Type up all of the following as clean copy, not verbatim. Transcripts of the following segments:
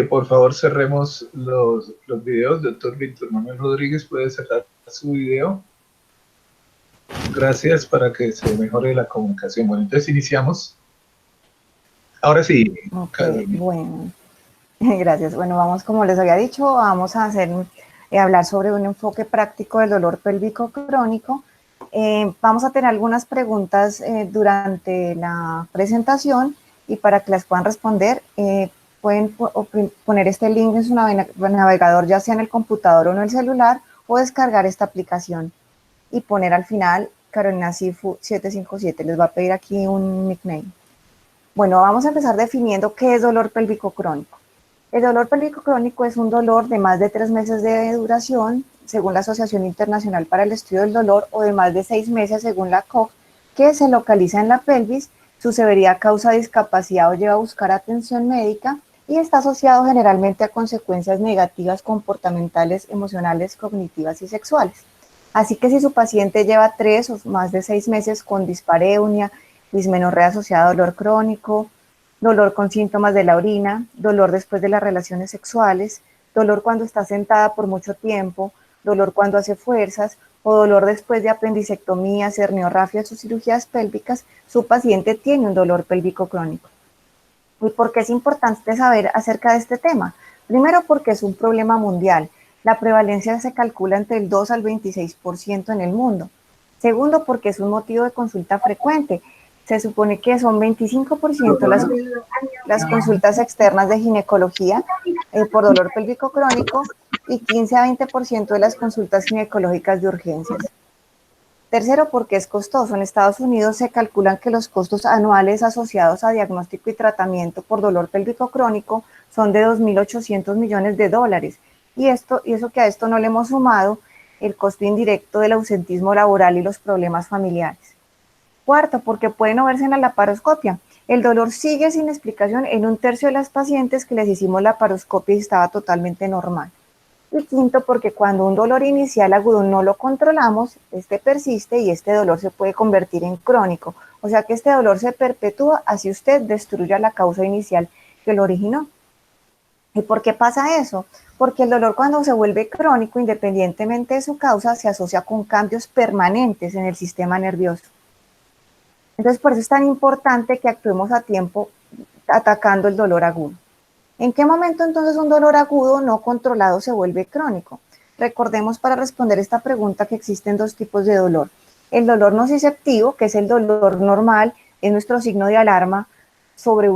Por favor, cerremos los videos. Doctor Víctor Manuel Rodríguez, ¿puede cerrar su video? Gracias, para que se mejore la comunicación. Bueno, entonces iniciamos. Ahora sí, Ok, Carolina. bueno, gracias. Bueno, vamos, como les había dicho, vamos a hablar sobre un enfoque práctico del dolor pélvico crónico. Vamos a tener algunas preguntas durante la presentación y para que las puedan responder, pueden poner este link en su navegador, ya sea en el computador o en el celular, o descargar esta aplicación y poner al final Carolina Sifu 757. Les va a pedir aquí un nickname. Bueno, vamos a empezar definiendo qué es dolor pélvico crónico. El dolor pélvico crónico es un dolor de más de 3 meses de duración, según la Asociación Internacional para el Estudio del Dolor, o de más de 6 meses, según la COG, que se localiza en la pelvis. Su severidad causa discapacidad o lleva a buscar atención médica y está asociado generalmente a consecuencias negativas comportamentales, emocionales, cognitivas y sexuales. Así que si su paciente lleva 3 o más de 6 meses con dispareunia, dismenorrea asociada a dolor crónico, dolor con síntomas de la orina, dolor después de las relaciones sexuales, dolor cuando está sentada por mucho tiempo, dolor cuando hace fuerzas o dolor después de apendicectomías, herniorrafias o cirugías pélvicas, su paciente tiene un dolor pélvico crónico. ¿Y por qué es importante saber acerca de este tema? Primero, porque es un problema mundial. La prevalencia se calcula entre el 2 al 26% en el mundo. Segundo, porque es un motivo de consulta frecuente. Se supone que son 25% las consultas externas de ginecología por dolor pélvico crónico y 15 a 20% de las consultas ginecológicas de urgencias. Tercero, porque es costoso. En Estados Unidos se calculan que los costos anuales asociados a diagnóstico y tratamiento por dolor pélvico crónico son de 2.800 millones de dólares. Y eso que a esto no le hemos sumado el costo indirecto del ausentismo laboral y los problemas familiares. Cuarto, porque puede no verse en la laparoscopia. El dolor sigue sin explicación en un tercio de las pacientes que les hicimos la laparoscopia y estaba totalmente normal. Y quinto, porque cuando un dolor inicial agudo no lo controlamos, este persiste y este dolor se puede convertir en crónico. O sea que este dolor se perpetúa así usted destruya la causa inicial que lo originó. ¿Y por qué pasa eso? Porque el dolor, cuando se vuelve crónico, independientemente de su causa, se asocia con cambios permanentes en el sistema nervioso. Entonces, por eso es tan importante que actuemos a tiempo atacando el dolor agudo. ¿En qué momento entonces un dolor agudo no controlado se vuelve crónico? Recordemos, para responder esta pregunta, que existen dos tipos de dolor. El dolor nociceptivo, que es el dolor normal, es nuestro signo de alarma sobre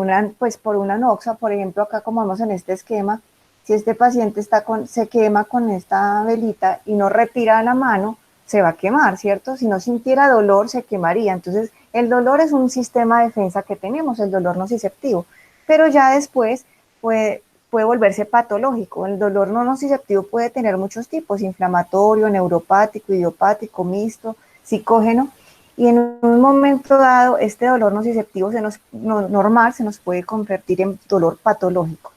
por una noxa. Por ejemplo, acá, como vemos en este esquema, si este paciente se quema con esta velita y no retira la mano, se va a quemar, ¿cierto? Si no sintiera dolor, se quemaría. Entonces, el dolor es un sistema de defensa que tenemos, el dolor nociceptivo. Pero ya después puede volverse patológico. El dolor no nociceptivo puede tener muchos tipos: inflamatorio, neuropático, idiopático, mixto, psicógeno. Y en un momento dado, este dolor nociceptivo normal se nos puede convertir en dolor patológico.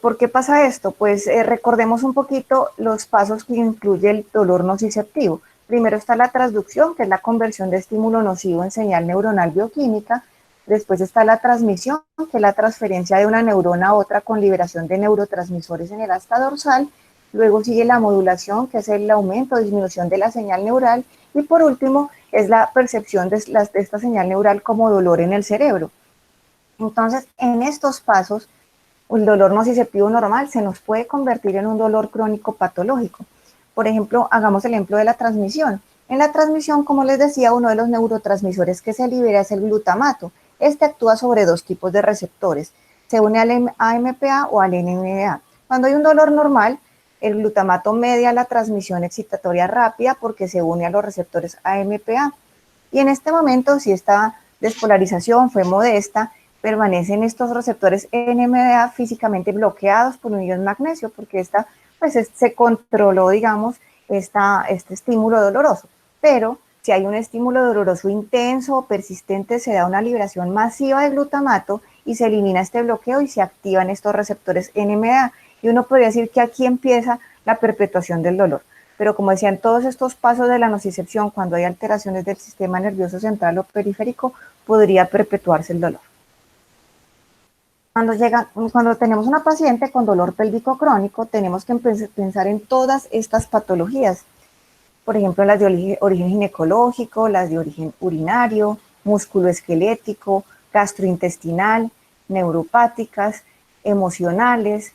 ¿Por qué pasa esto? Pues recordemos un poquito los pasos que incluye el dolor nociceptivo. Primero está la transducción, que es la conversión de estímulo nocivo en señal neuronal bioquímica. Después está la transmisión, que es la transferencia de una neurona a otra con liberación de neurotransmisores en el asta dorsal. Luego sigue la modulación, que es el aumento o disminución de la señal neural. Y por último es la percepción de esta señal neural como dolor en el cerebro. Entonces, en estos pasos, el dolor nociceptivo normal se nos puede convertir en un dolor crónico patológico. Por ejemplo, hagamos el ejemplo de la transmisión. En la transmisión, como les decía, uno de los neurotransmisores que se libera es el glutamato. Este actúa sobre dos tipos de receptores. Se une al AMPA o al NMDA. Cuando hay un dolor normal, el glutamato media la transmisión excitatoria rápida porque se une a los receptores AMPA. Y en este momento, si esta despolarización fue modesta, permanecen estos receptores NMDA físicamente bloqueados por un ion magnesio, porque se controló, digamos, este estímulo doloroso. Pero si hay un estímulo doloroso intenso o persistente, se da una liberación masiva de glutamato y se elimina este bloqueo y se activan estos receptores NMDA. Y uno podría decir que aquí empieza la perpetuación del dolor. Pero como decían, todos estos pasos de la nocicepción, cuando hay alteraciones del sistema nervioso central o periférico, podría perpetuarse el dolor. Cuando tenemos una paciente con dolor pélvico crónico, tenemos que pensar en todas estas patologías. Por ejemplo, las de origen ginecológico, las de origen urinario, musculoesquelético, gastrointestinal, neuropáticas, emocionales,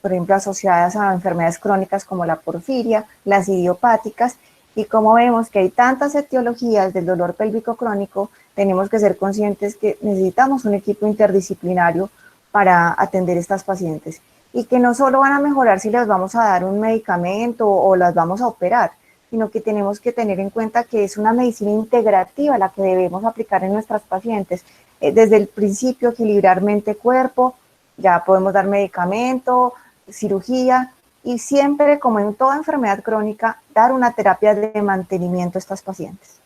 por ejemplo, asociadas a enfermedades crónicas como la porfiria, las idiopáticas, y como vemos que hay tantas etiologías del dolor pélvico crónico, tenemos que ser conscientes que necesitamos un equipo interdisciplinario para atender estas pacientes y que no solo van a mejorar si les vamos a dar un medicamento o las vamos a operar, sino que tenemos que tener en cuenta que es una medicina integrativa la que debemos aplicar en nuestras pacientes. Desde el principio, equilibrar mente-cuerpo, ya podemos dar medicamento, cirugía, y siempre, como en toda enfermedad crónica, dar una terapia de mantenimiento a estas pacientes.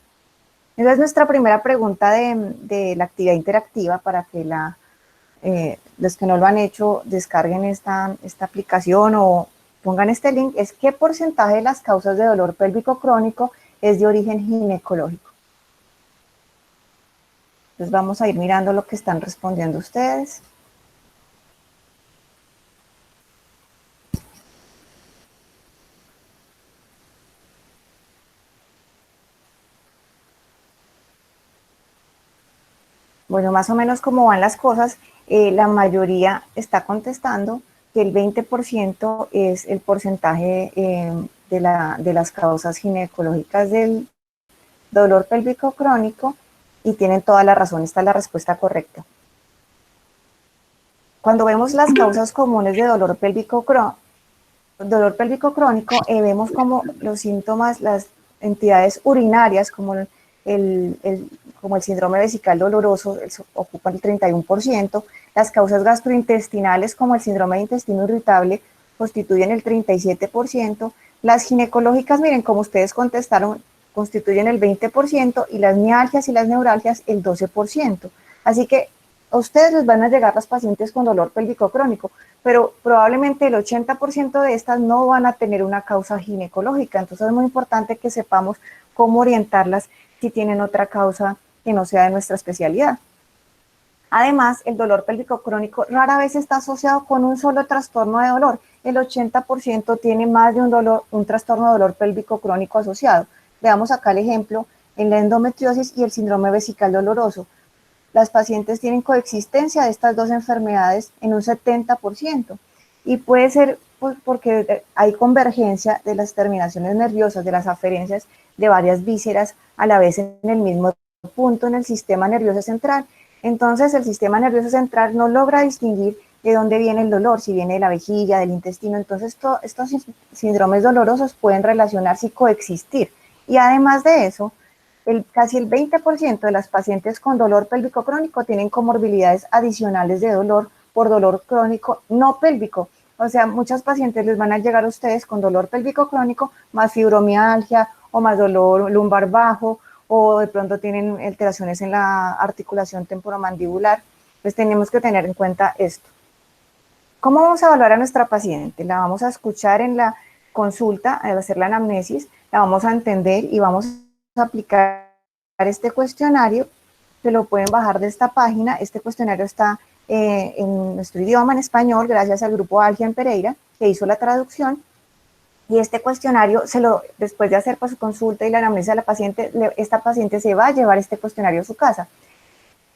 Esa es nuestra primera pregunta de la actividad interactiva para que los que no lo han hecho descarguen esta aplicación o pongan este link. Es ¿qué porcentaje de las causas de dolor pélvico crónico es de origen ginecológico? Entonces vamos a ir mirando lo que están respondiendo ustedes. Bueno, más o menos como van las cosas, la mayoría está contestando que el 20% es el porcentaje de las causas ginecológicas del dolor pélvico crónico, y tienen toda la razón, esta es la respuesta correcta. Cuando vemos las causas comunes de dolor pélvico crónico, vemos como los síntomas, las entidades urinarias, como el síndrome vesical doloroso, ocupan el 31%, las causas gastrointestinales, como el síndrome de intestino irritable, constituyen el 37%, las ginecológicas, miren, como ustedes contestaron, constituyen el 20%, y las mialgias y las neuralgias el 12%. Así que a ustedes les van a llegar las pacientes con dolor pélvico crónico, pero probablemente el 80% de estas no van a tener una causa ginecológica. Entonces es muy importante que sepamos cómo orientarlas si tienen otra causa que no sea de nuestra especialidad. Además, el dolor pélvico crónico rara vez está asociado con un solo trastorno de dolor. El 80% tiene más de un trastorno de dolor pélvico crónico asociado. Veamos acá el ejemplo en la endometriosis y el síndrome vesical doloroso. Las pacientes tienen coexistencia de estas dos enfermedades en un 70%, y puede ser pues, porque hay convergencia de las terminaciones nerviosas, de las aferencias de varias vísceras a la vez en el mismo punto en el sistema nervioso central. Entonces el sistema nervioso central no logra distinguir de dónde viene el dolor, si viene de la vejiga, del intestino. Entonces estos síndromes dolorosos pueden relacionarse y coexistir. Y además de eso, casi el 20% de las pacientes con dolor pélvico crónico tienen comorbilidades adicionales de dolor por dolor crónico no pélvico. O sea, muchas pacientes les van a llegar a ustedes con dolor pélvico crónico, más fibromialgia o más dolor lumbar bajo, o de pronto tienen alteraciones en la articulación temporomandibular. Pues tenemos que tener en cuenta esto. ¿Cómo vamos a evaluar a nuestra paciente? La vamos a escuchar en la consulta, al hacer la anamnesis, la vamos a entender y vamos a aplicar este cuestionario. Se lo pueden bajar de esta página. Este cuestionario está en nuestro idioma, en español, gracias al grupo Algia en Pereira, que hizo la traducción. Y este cuestionario, después de hacer su consulta y la anamnesis a la paciente, esta paciente se va a llevar este cuestionario a su casa.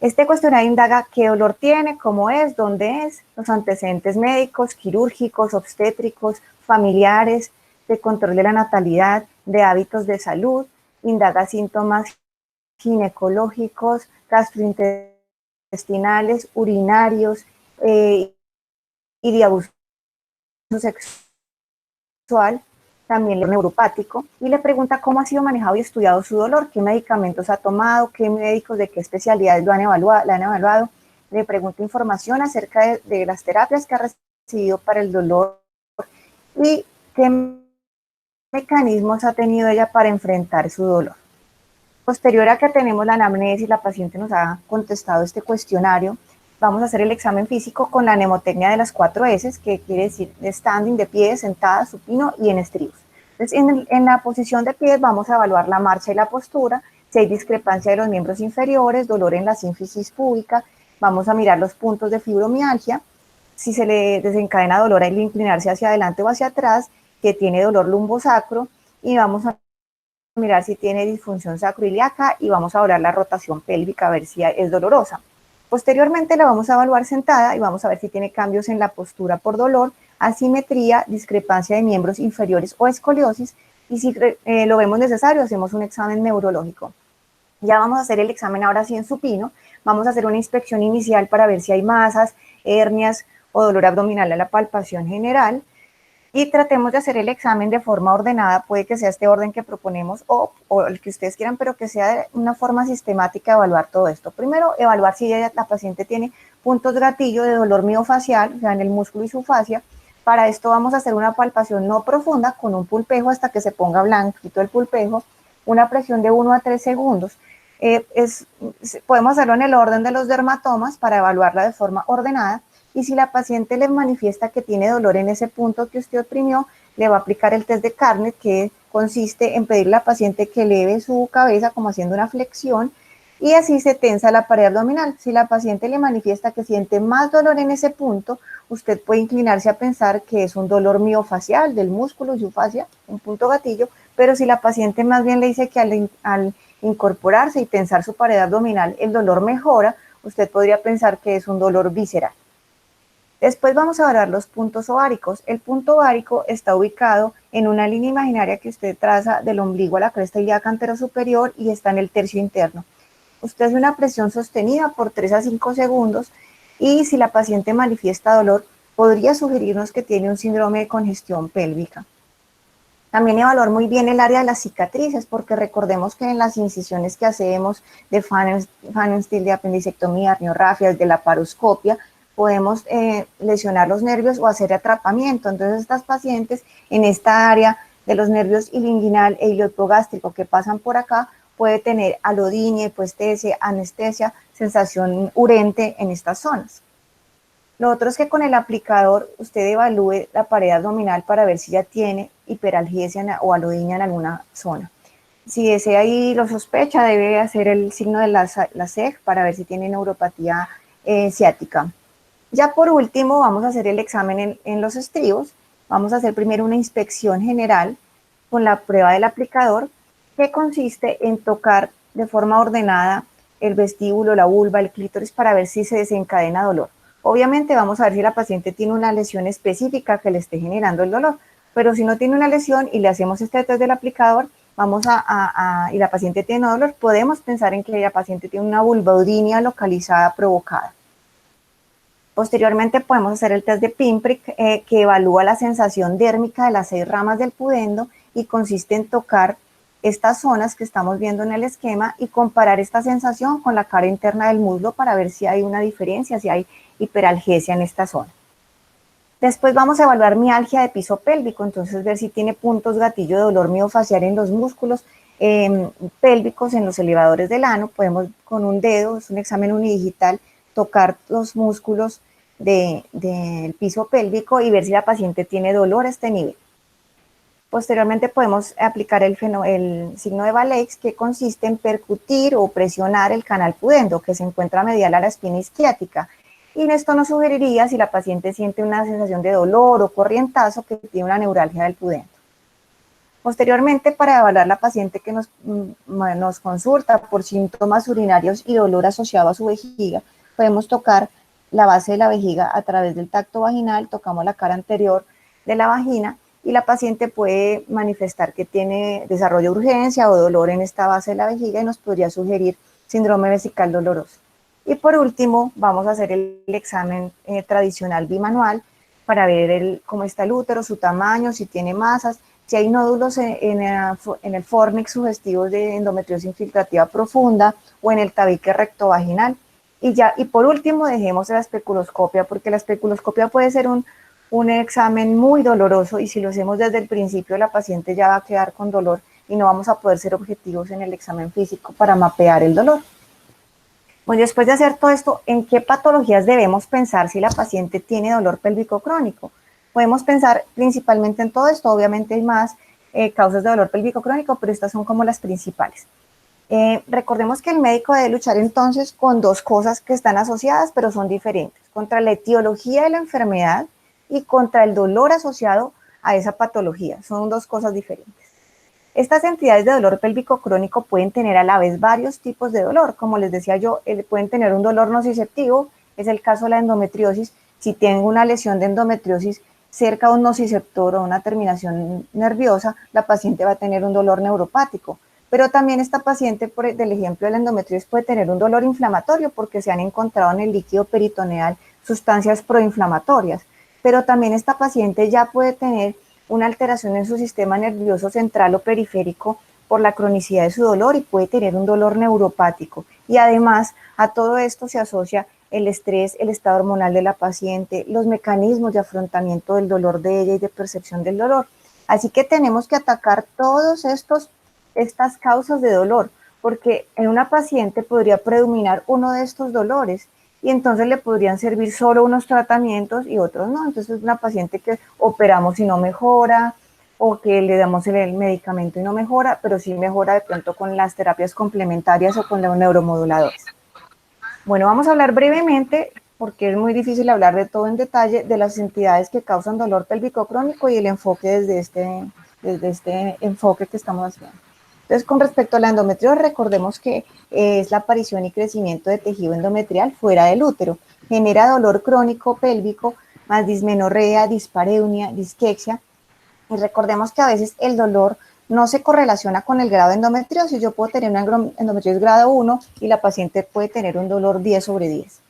Este cuestionario indaga qué dolor tiene, cómo es, dónde es, los antecedentes médicos, quirúrgicos, obstétricos, familiares, de control de la natalidad, de hábitos de salud, indaga síntomas ginecológicos, gastrointestinales, urinarios y de abuso sexual, también lo neuropático, y le pregunta cómo ha sido manejado y estudiado su dolor, qué medicamentos ha tomado, qué médicos de qué especialidades la han evaluado. Le pregunta información acerca de las terapias que ha recibido para el dolor y qué mecanismos ha tenido ella para enfrentar su dolor. Posterior a que tenemos la anamnesis, la paciente nos ha contestado este cuestionario, vamos a hacer el examen físico con la mnemotecnia de las 4 S, que quiere decir standing, de pie, sentada, supino y en estribos. Entonces, en la posición de pie vamos a evaluar la marcha y la postura, si hay discrepancia de los miembros inferiores, dolor en la sínfisis púbica, vamos a mirar los puntos de fibromialgia, si se le desencadena dolor al inclinarse hacia adelante o hacia atrás, que tiene dolor lumbosacro, y vamos a mirar si tiene disfunción sacroiliaca y vamos a evaluar la rotación pélvica a ver si es dolorosa. Posteriormente la vamos a evaluar sentada y vamos a ver si tiene cambios en la postura por dolor, asimetría, discrepancia de miembros inferiores o escoliosis, y si lo vemos necesario hacemos un examen neurológico. Ya vamos a hacer el examen ahora sí en supino, vamos a hacer una inspección inicial para ver si hay masas, hernias o dolor abdominal a la palpación general, y tratemos de hacer el examen de forma ordenada, puede que sea este orden que proponemos o el que ustedes quieran, pero que sea de una forma sistemática de evaluar todo esto. Primero, evaluar si la paciente tiene puntos gatillo de dolor miofacial, o sea, en el músculo y su fascia. Para esto vamos a hacer una palpación no profunda con un pulpejo hasta que se ponga blanquito el pulpejo, una presión de 1 a 3 segundos. Podemos hacerlo en el orden de los dermatomas para evaluarla de forma ordenada, y si la paciente le manifiesta que tiene dolor en ese punto que usted oprimió, le va a aplicar el test de Carnett, que consiste en pedirle a la paciente que eleve su cabeza como haciendo una flexión, y así se tensa la pared abdominal. Si la paciente le manifiesta que siente más dolor en ese punto, usted puede inclinarse a pensar que es un dolor miofacial del músculo y su fascia, un punto gatillo, pero si la paciente más bien le dice que al incorporarse y tensar su pared abdominal el dolor mejora, usted podría pensar que es un dolor visceral. Después vamos a evaluar los puntos ováricos. El punto ovárico está ubicado en una línea imaginaria que usted traza del ombligo a la cresta ilíaca anterosuperior y está en el tercio interno. Usted hace una presión sostenida por 3 a 5 segundos y si la paciente manifiesta dolor, podría sugerirnos que tiene un síndrome de congestión pélvica. También evaluar muy bien el área de las cicatrices, porque recordemos que en las incisiones que hacemos de Pfannenstiel, de apendicectomía, arniorrafias, de laparoscopia, podemos lesionar los nervios o hacer atrapamiento. Entonces, estas pacientes en esta área de los nervios ilinguinal e iliohipogástrico que pasan por acá, puede tener alodinia, hipoestesia, anestesia, sensación urente en estas zonas. Lo otro es que con el aplicador usted evalúe la pared abdominal para ver si ya tiene hiperalgesia o alodinia en alguna zona. Si desea y lo sospecha, debe hacer el signo de la SEG para ver si tiene neuropatía ciática. Ya por último, vamos a hacer el examen en los estribos. Vamos a hacer primero una inspección general con la prueba del aplicador, que consiste en tocar de forma ordenada el vestíbulo, la vulva, el clítoris, para ver si se desencadena dolor. Obviamente vamos a ver si la paciente tiene una lesión específica que le esté generando el dolor, pero si no tiene una lesión y le hacemos este test del aplicador, y la paciente tiene dolor, podemos pensar en que la paciente tiene una vulvodynia localizada provocada. Posteriormente podemos hacer el test de Pinprick, que evalúa la sensación dérmica de las 6 ramas del pudendo y consiste en tocar estas zonas que estamos viendo en el esquema y comparar esta sensación con la cara interna del muslo para ver si hay una diferencia, si hay hiperalgesia en esta zona. Después vamos a evaluar mialgia de piso pélvico, entonces ver si tiene puntos gatillo de dolor miofacial en los músculos pélvicos, en los elevadores del ano. Podemos con un dedo, es un examen unidigital, tocar los músculos del piso pélvico y ver si la paciente tiene dolor a este nivel. Posteriormente podemos aplicar el signo de Valeix, que consiste en percutir o presionar el canal pudendo, que se encuentra medial a la espina isquiática. Y esto nos sugeriría si la paciente siente una sensación de dolor o corrientazo, que tiene una neuralgia del pudendo. Posteriormente, para evaluar la paciente que nos consulta por síntomas urinarios y dolor asociado a su vejiga, podemos tocar la base de la vejiga a través del tacto vaginal, tocamos la cara anterior de la vagina y la paciente puede manifestar que tiene desarrollo de urgencia o dolor en esta base de la vejiga y nos podría sugerir síndrome vesical doloroso. Y por último, vamos a hacer el examen tradicional bimanual para ver cómo está el útero, su tamaño, si tiene masas, si hay nódulos en el fornix sugestivos de endometriosis infiltrativa profunda o en el tabique rectovaginal. Y por último, dejemos la especuloscopia, porque la especuloscopia puede ser un examen muy doloroso y si lo hacemos desde el principio, la paciente ya va a quedar con dolor y no vamos a poder ser objetivos en el examen físico para mapear el dolor. Bueno, después de hacer todo esto, ¿en qué patologías debemos pensar si la paciente tiene dolor pélvico crónico? Podemos pensar principalmente en todo esto, obviamente hay más causas de dolor pélvico crónico, pero estas son como las principales. Recordemos que el médico debe luchar entonces con dos cosas que están asociadas pero son diferentes, contra la etiología de la enfermedad y contra el dolor asociado a esa patología. Son dos cosas diferentes. Estas entidades de dolor pélvico crónico pueden tener a la vez varios tipos de dolor. Como les decía yo, pueden tener un dolor nociceptivo, es el caso de la endometriosis. Si tengo una lesión de endometriosis cerca de un nociceptor o una terminación nerviosa, la paciente va a tener un dolor neuropático. Pero también esta paciente, del ejemplo de la endometriosis, puede tener un dolor inflamatorio porque se han encontrado en el líquido peritoneal sustancias proinflamatorias. Pero también esta paciente ya puede tener una alteración en su sistema nervioso central o periférico por la cronicidad de su dolor y puede tener un dolor neuropático. Y además a todo esto se asocia el estrés, el estado hormonal de la paciente, los mecanismos de afrontamiento del dolor de ella y de percepción del dolor. Así que tenemos que atacar todos estas causas de dolor, porque en una paciente podría predominar uno de estos dolores y entonces le podrían servir solo unos tratamientos y otros no. Entonces es una paciente que operamos y no mejora, o que le damos el medicamento y no mejora, pero sí mejora de pronto con las terapias complementarias o con los neuromoduladores. Bueno, vamos a hablar brevemente, porque es muy difícil hablar de todo en detalle, de las entidades que causan dolor pélvico crónico y el enfoque desde este enfoque que estamos haciendo. Entonces, con respecto a la endometriosis, recordemos que es la aparición y crecimiento de tejido endometrial fuera del útero. Genera dolor crónico pélvico, más dismenorrea, dispareunia, disquexia. Y recordemos que a veces el dolor no se correlaciona con el grado de endometriosis. Yo puedo tener una endometriosis grado 1 y la paciente puede tener un dolor 10/10.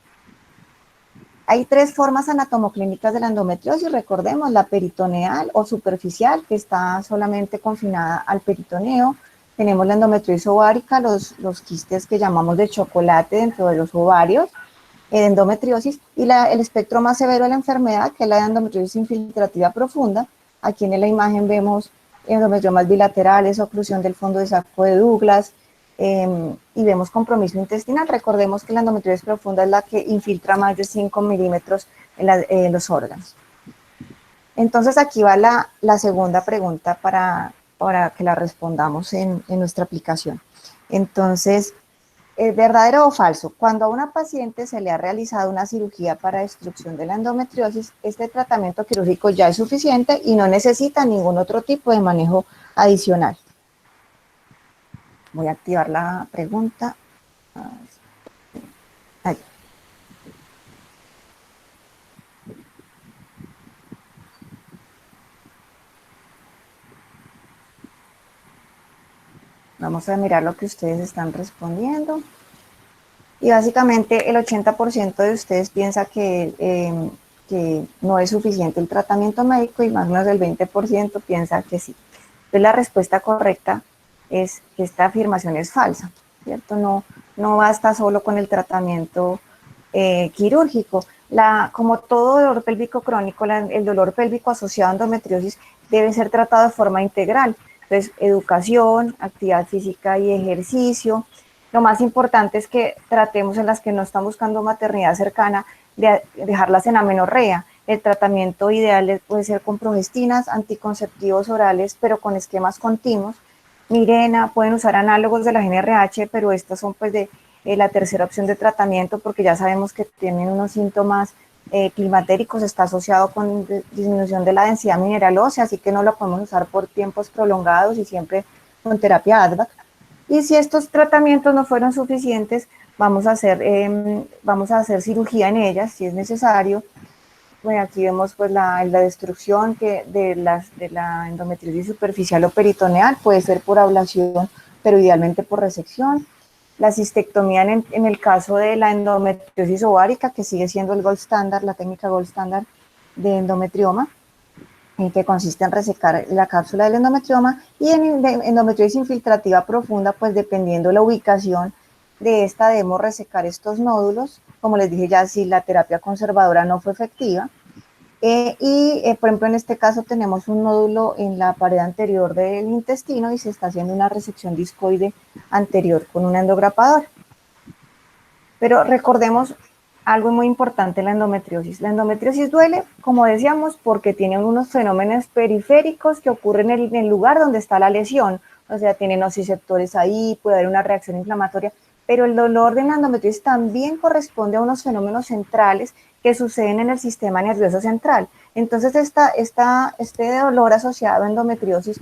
Hay tres formas anatomoclínicas de la endometriosis, recordemos, la peritoneal o superficial, que está solamente confinada al peritoneo. Tenemos la endometriosis ovárica, los quistes que llamamos de chocolate dentro de los ovarios, endometriosis, y el espectro más severo de la enfermedad, que es la endometriosis infiltrativa profunda. Aquí en la imagen vemos endometriomas bilaterales, oclusión del fondo de saco de Douglas, y vemos compromiso intestinal. Recordemos que la endometriosis profunda es la que infiltra más de 5 milímetros en los órganos. Entonces aquí va la segunda pregunta para que la respondamos en nuestra aplicación. Entonces, ¿verdadero o falso? Cuando a una paciente se le ha realizado una cirugía para destrucción de la endometriosis, este tratamiento quirúrgico ya es suficiente y no necesita ningún otro tipo de manejo adicional. Voy a activar la pregunta. Ahí. Vamos a mirar lo que ustedes están respondiendo. Y básicamente el 80% de ustedes piensa que no es suficiente el tratamiento médico y más o menos el 20% piensa que sí. Entonces la respuesta correcta es que esta afirmación es falsa, ¿cierto? No basta solo con el tratamiento quirúrgico. Como todo dolor pélvico crónico, el dolor pélvico asociado a endometriosis debe ser tratado de forma integral. Entonces, educación, actividad física y ejercicio. Lo más importante es que tratemos en las que no están buscando maternidad cercana, de dejarlas en amenorrea. El tratamiento ideal puede ser con progestinas, anticonceptivos orales, pero con esquemas continuos. Mirena, pueden usar análogos de la GnRH, pero estas son pues de la tercera opción de tratamiento porque ya sabemos que tienen unos síntomas climatéricos, está asociado con disminución de la densidad mineral ósea, así que no lo podemos usar por tiempos prolongados y siempre con terapia ADVAC. Y si estos tratamientos no fueron suficientes, vamos a hacer cirugía en ellas si es necesario. Bueno, aquí vemos pues la destrucción de la endometriosis superficial o peritoneal, puede ser por ablación, pero idealmente por resección. La cistectomía en el caso de la endometriosis ovárica, que sigue siendo el gold standard, la técnica gold standard de endometrioma, que consiste en resecar la cápsula del endometrioma, y en endometriosis infiltrativa profunda, pues dependiendo la ubicación de esta, debemos resecar estos nódulos, como les dije ya, si la terapia conservadora no fue efectiva. Por ejemplo, en este caso tenemos un nódulo en la pared anterior del intestino y se está haciendo una resección discoide anterior con un endograpador. Pero recordemos algo muy importante en la endometriosis. La endometriosis duele, como decíamos, porque tiene unos fenómenos periféricos que ocurren en el lugar donde está la lesión. o sea, tiene nociceptores ahí, puede haber una reacción inflamatoria, pero el dolor de la endometriosis también corresponde a unos fenómenos centrales que suceden en el sistema nervioso central. Entonces, este dolor asociado a endometriosis,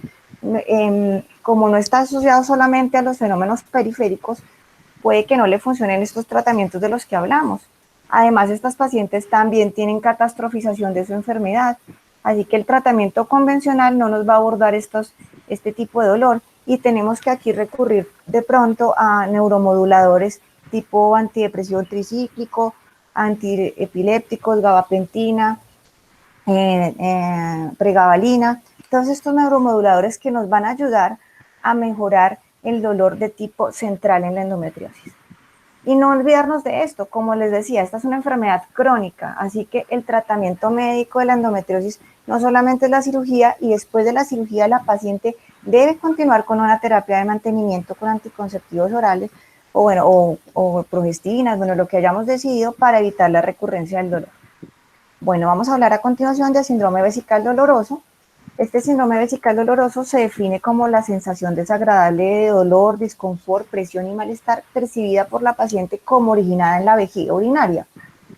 como no está asociado solamente a los fenómenos periféricos, puede que no le funcionen estos tratamientos de los que hablamos. Además, estas pacientes también tienen catastrofización de su enfermedad, así que el tratamiento convencional no nos va a abordar este tipo de dolor y tenemos que aquí recurrir de pronto a neuromoduladores tipo antidepresivo tricíclico, antiepilépticos, gabapentina, pregabalina, todos estos neuromoduladores que nos van a ayudar a mejorar el dolor de tipo central en la endometriosis. Y no olvidarnos de esto, como les decía, esta es una enfermedad crónica, así que el tratamiento médico de la endometriosis no solamente es la cirugía, y después de la cirugía la paciente debe continuar con una terapia de mantenimiento con anticonceptivos orales o progestinas, bueno, lo que hayamos decidido para evitar la recurrencia del dolor. Bueno, vamos a hablar a continuación del síndrome vesical doloroso. Este síndrome vesical doloroso se define como la sensación desagradable de dolor, disconfort, presión y malestar percibida por la paciente como originada en la vejiga urinaria.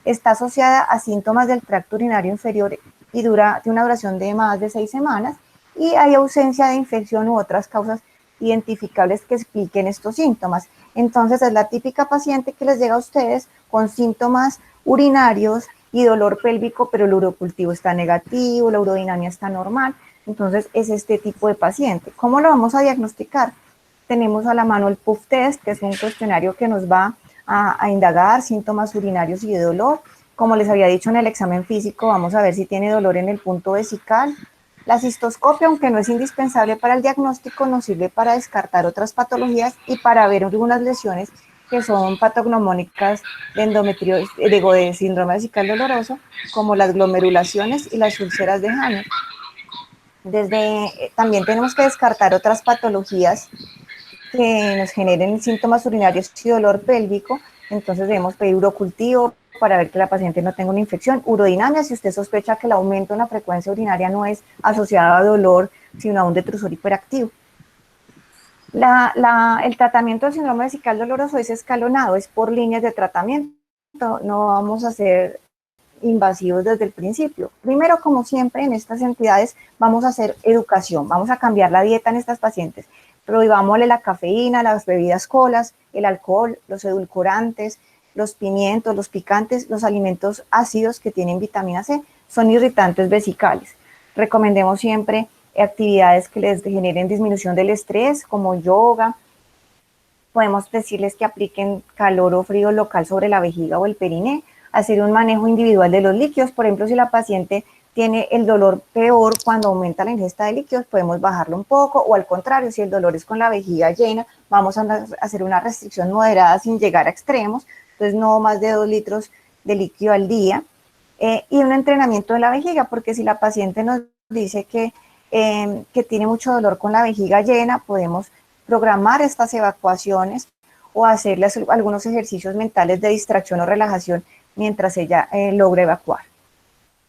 Está asociada a síntomas del tracto urinario inferior y tiene una duración de más de 6 semanas, y hay ausencia de infección u otras causas identificables que expliquen estos síntomas. Entonces es la típica paciente que les llega a ustedes con síntomas urinarios y dolor pélvico, pero el urocultivo está negativo, la urodinamia está normal. Entonces es este tipo de paciente. ¿Cómo lo vamos a diagnosticar? Tenemos a la mano el PUF test, que es un cuestionario que nos va a indagar síntomas urinarios y de dolor. Como les había dicho, en el examen físico vamos a ver si tiene dolor en el punto vesical. La cistoscopia, aunque no es indispensable para el diagnóstico, nos sirve para descartar otras patologías y para ver algunas lesiones que son patognomónicas de endometriosis, de síndrome vesical doloroso, como las glomerulaciones y las úlceras de Hanner. También tenemos que descartar otras patologías que nos generen síntomas urinarios y dolor pélvico. Entonces debemos pedir urocultivo para ver que la paciente no tenga una infección. Urodinamia, si usted sospecha que el aumento en la frecuencia urinaria no es asociado a dolor, sino a un detrusor hiperactivo. El tratamiento del síndrome vesical doloroso es escalonado, es por líneas de tratamiento. No vamos a hacer invasivos desde el principio. Primero, como siempre en estas entidades, vamos a hacer educación, vamos a cambiar la dieta en estas pacientes. Prohibámosle la cafeína, las bebidas colas, el alcohol, los edulcorantes, los pimientos, los picantes, los alimentos ácidos que tienen vitamina C, son irritantes vesicales. Recomendemos siempre actividades que les generen disminución del estrés, como yoga. Podemos decirles que apliquen calor o frío local sobre la vejiga o el periné, hacer un manejo individual de los líquidos. Por ejemplo, si la paciente tiene el dolor peor cuando aumenta la ingesta de líquidos, podemos bajarlo un poco, o al contrario, si el dolor es con la vejiga llena, vamos a hacer una restricción moderada sin llegar a extremos, entonces no más de 2 litros de líquido al día, y un entrenamiento de la vejiga, porque si la paciente nos dice que tiene mucho dolor con la vejiga llena, podemos programar estas evacuaciones o hacerles algunos ejercicios mentales de distracción o relajación mientras ella logra evacuar.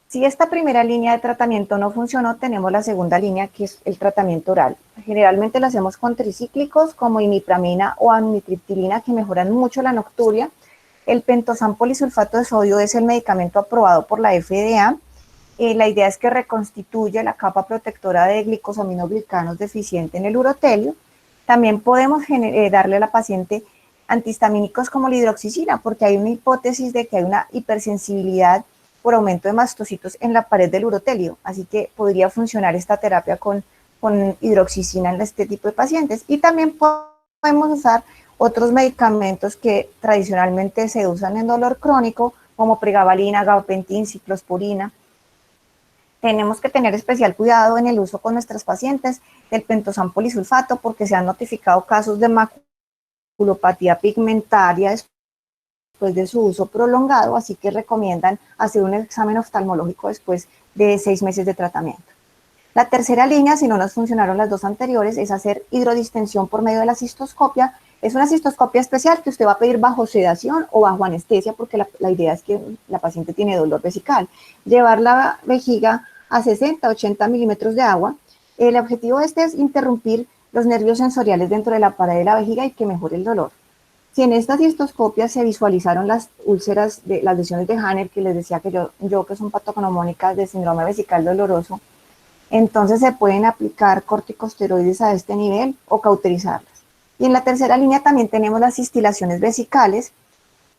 Si esta primera línea de tratamiento no funcionó, tenemos la segunda línea, que es el tratamiento oral. Generalmente lo hacemos con tricíclicos como imipramina o amitriptilina, que mejoran mucho la nocturia. El pentosan polisulfato de sodio es el medicamento aprobado por la FDA. La idea es que reconstituye la capa protectora de glicosaminoglicanos deficiente en el urotelio. También podemos darle a la paciente antihistamínicos como la hidroxicina, porque hay una hipótesis de que hay una hipersensibilidad por aumento de mastocitos en la pared del urotelio, así que podría funcionar esta terapia con hidroxicina en este tipo de pacientes. Y también podemos usar otros medicamentos que tradicionalmente se usan en dolor crónico, como pregabalina, gabapentin, ciclosporina. Tenemos que tener especial cuidado en el uso con nuestras pacientes del pentosan polisulfato, porque se han notificado casos de maculopatía pigmentaria después de su uso prolongado, así que recomiendan hacer un examen oftalmológico después de 6 meses de tratamiento. La tercera línea, si no nos funcionaron las dos anteriores, es hacer hidrodistensión por medio de la cistoscopia. Es una cistoscopia especial que usted va a pedir bajo sedación o bajo anestesia, porque la idea es que la paciente tiene dolor vesical. Llevar la vejiga a 60-80 milímetros de agua. El objetivo es interrumpir los nervios sensoriales dentro de la pared de la vejiga y que mejore el dolor. Si en estas cistoscopias se visualizaron las úlceras, las lesiones de Hanner, que les decía que yo que son patognomónicas de síndrome vesical doloroso, entonces se pueden aplicar corticosteroides a este nivel o cauterizarlas. Y en la tercera línea también tenemos las cistilaciones vesicales,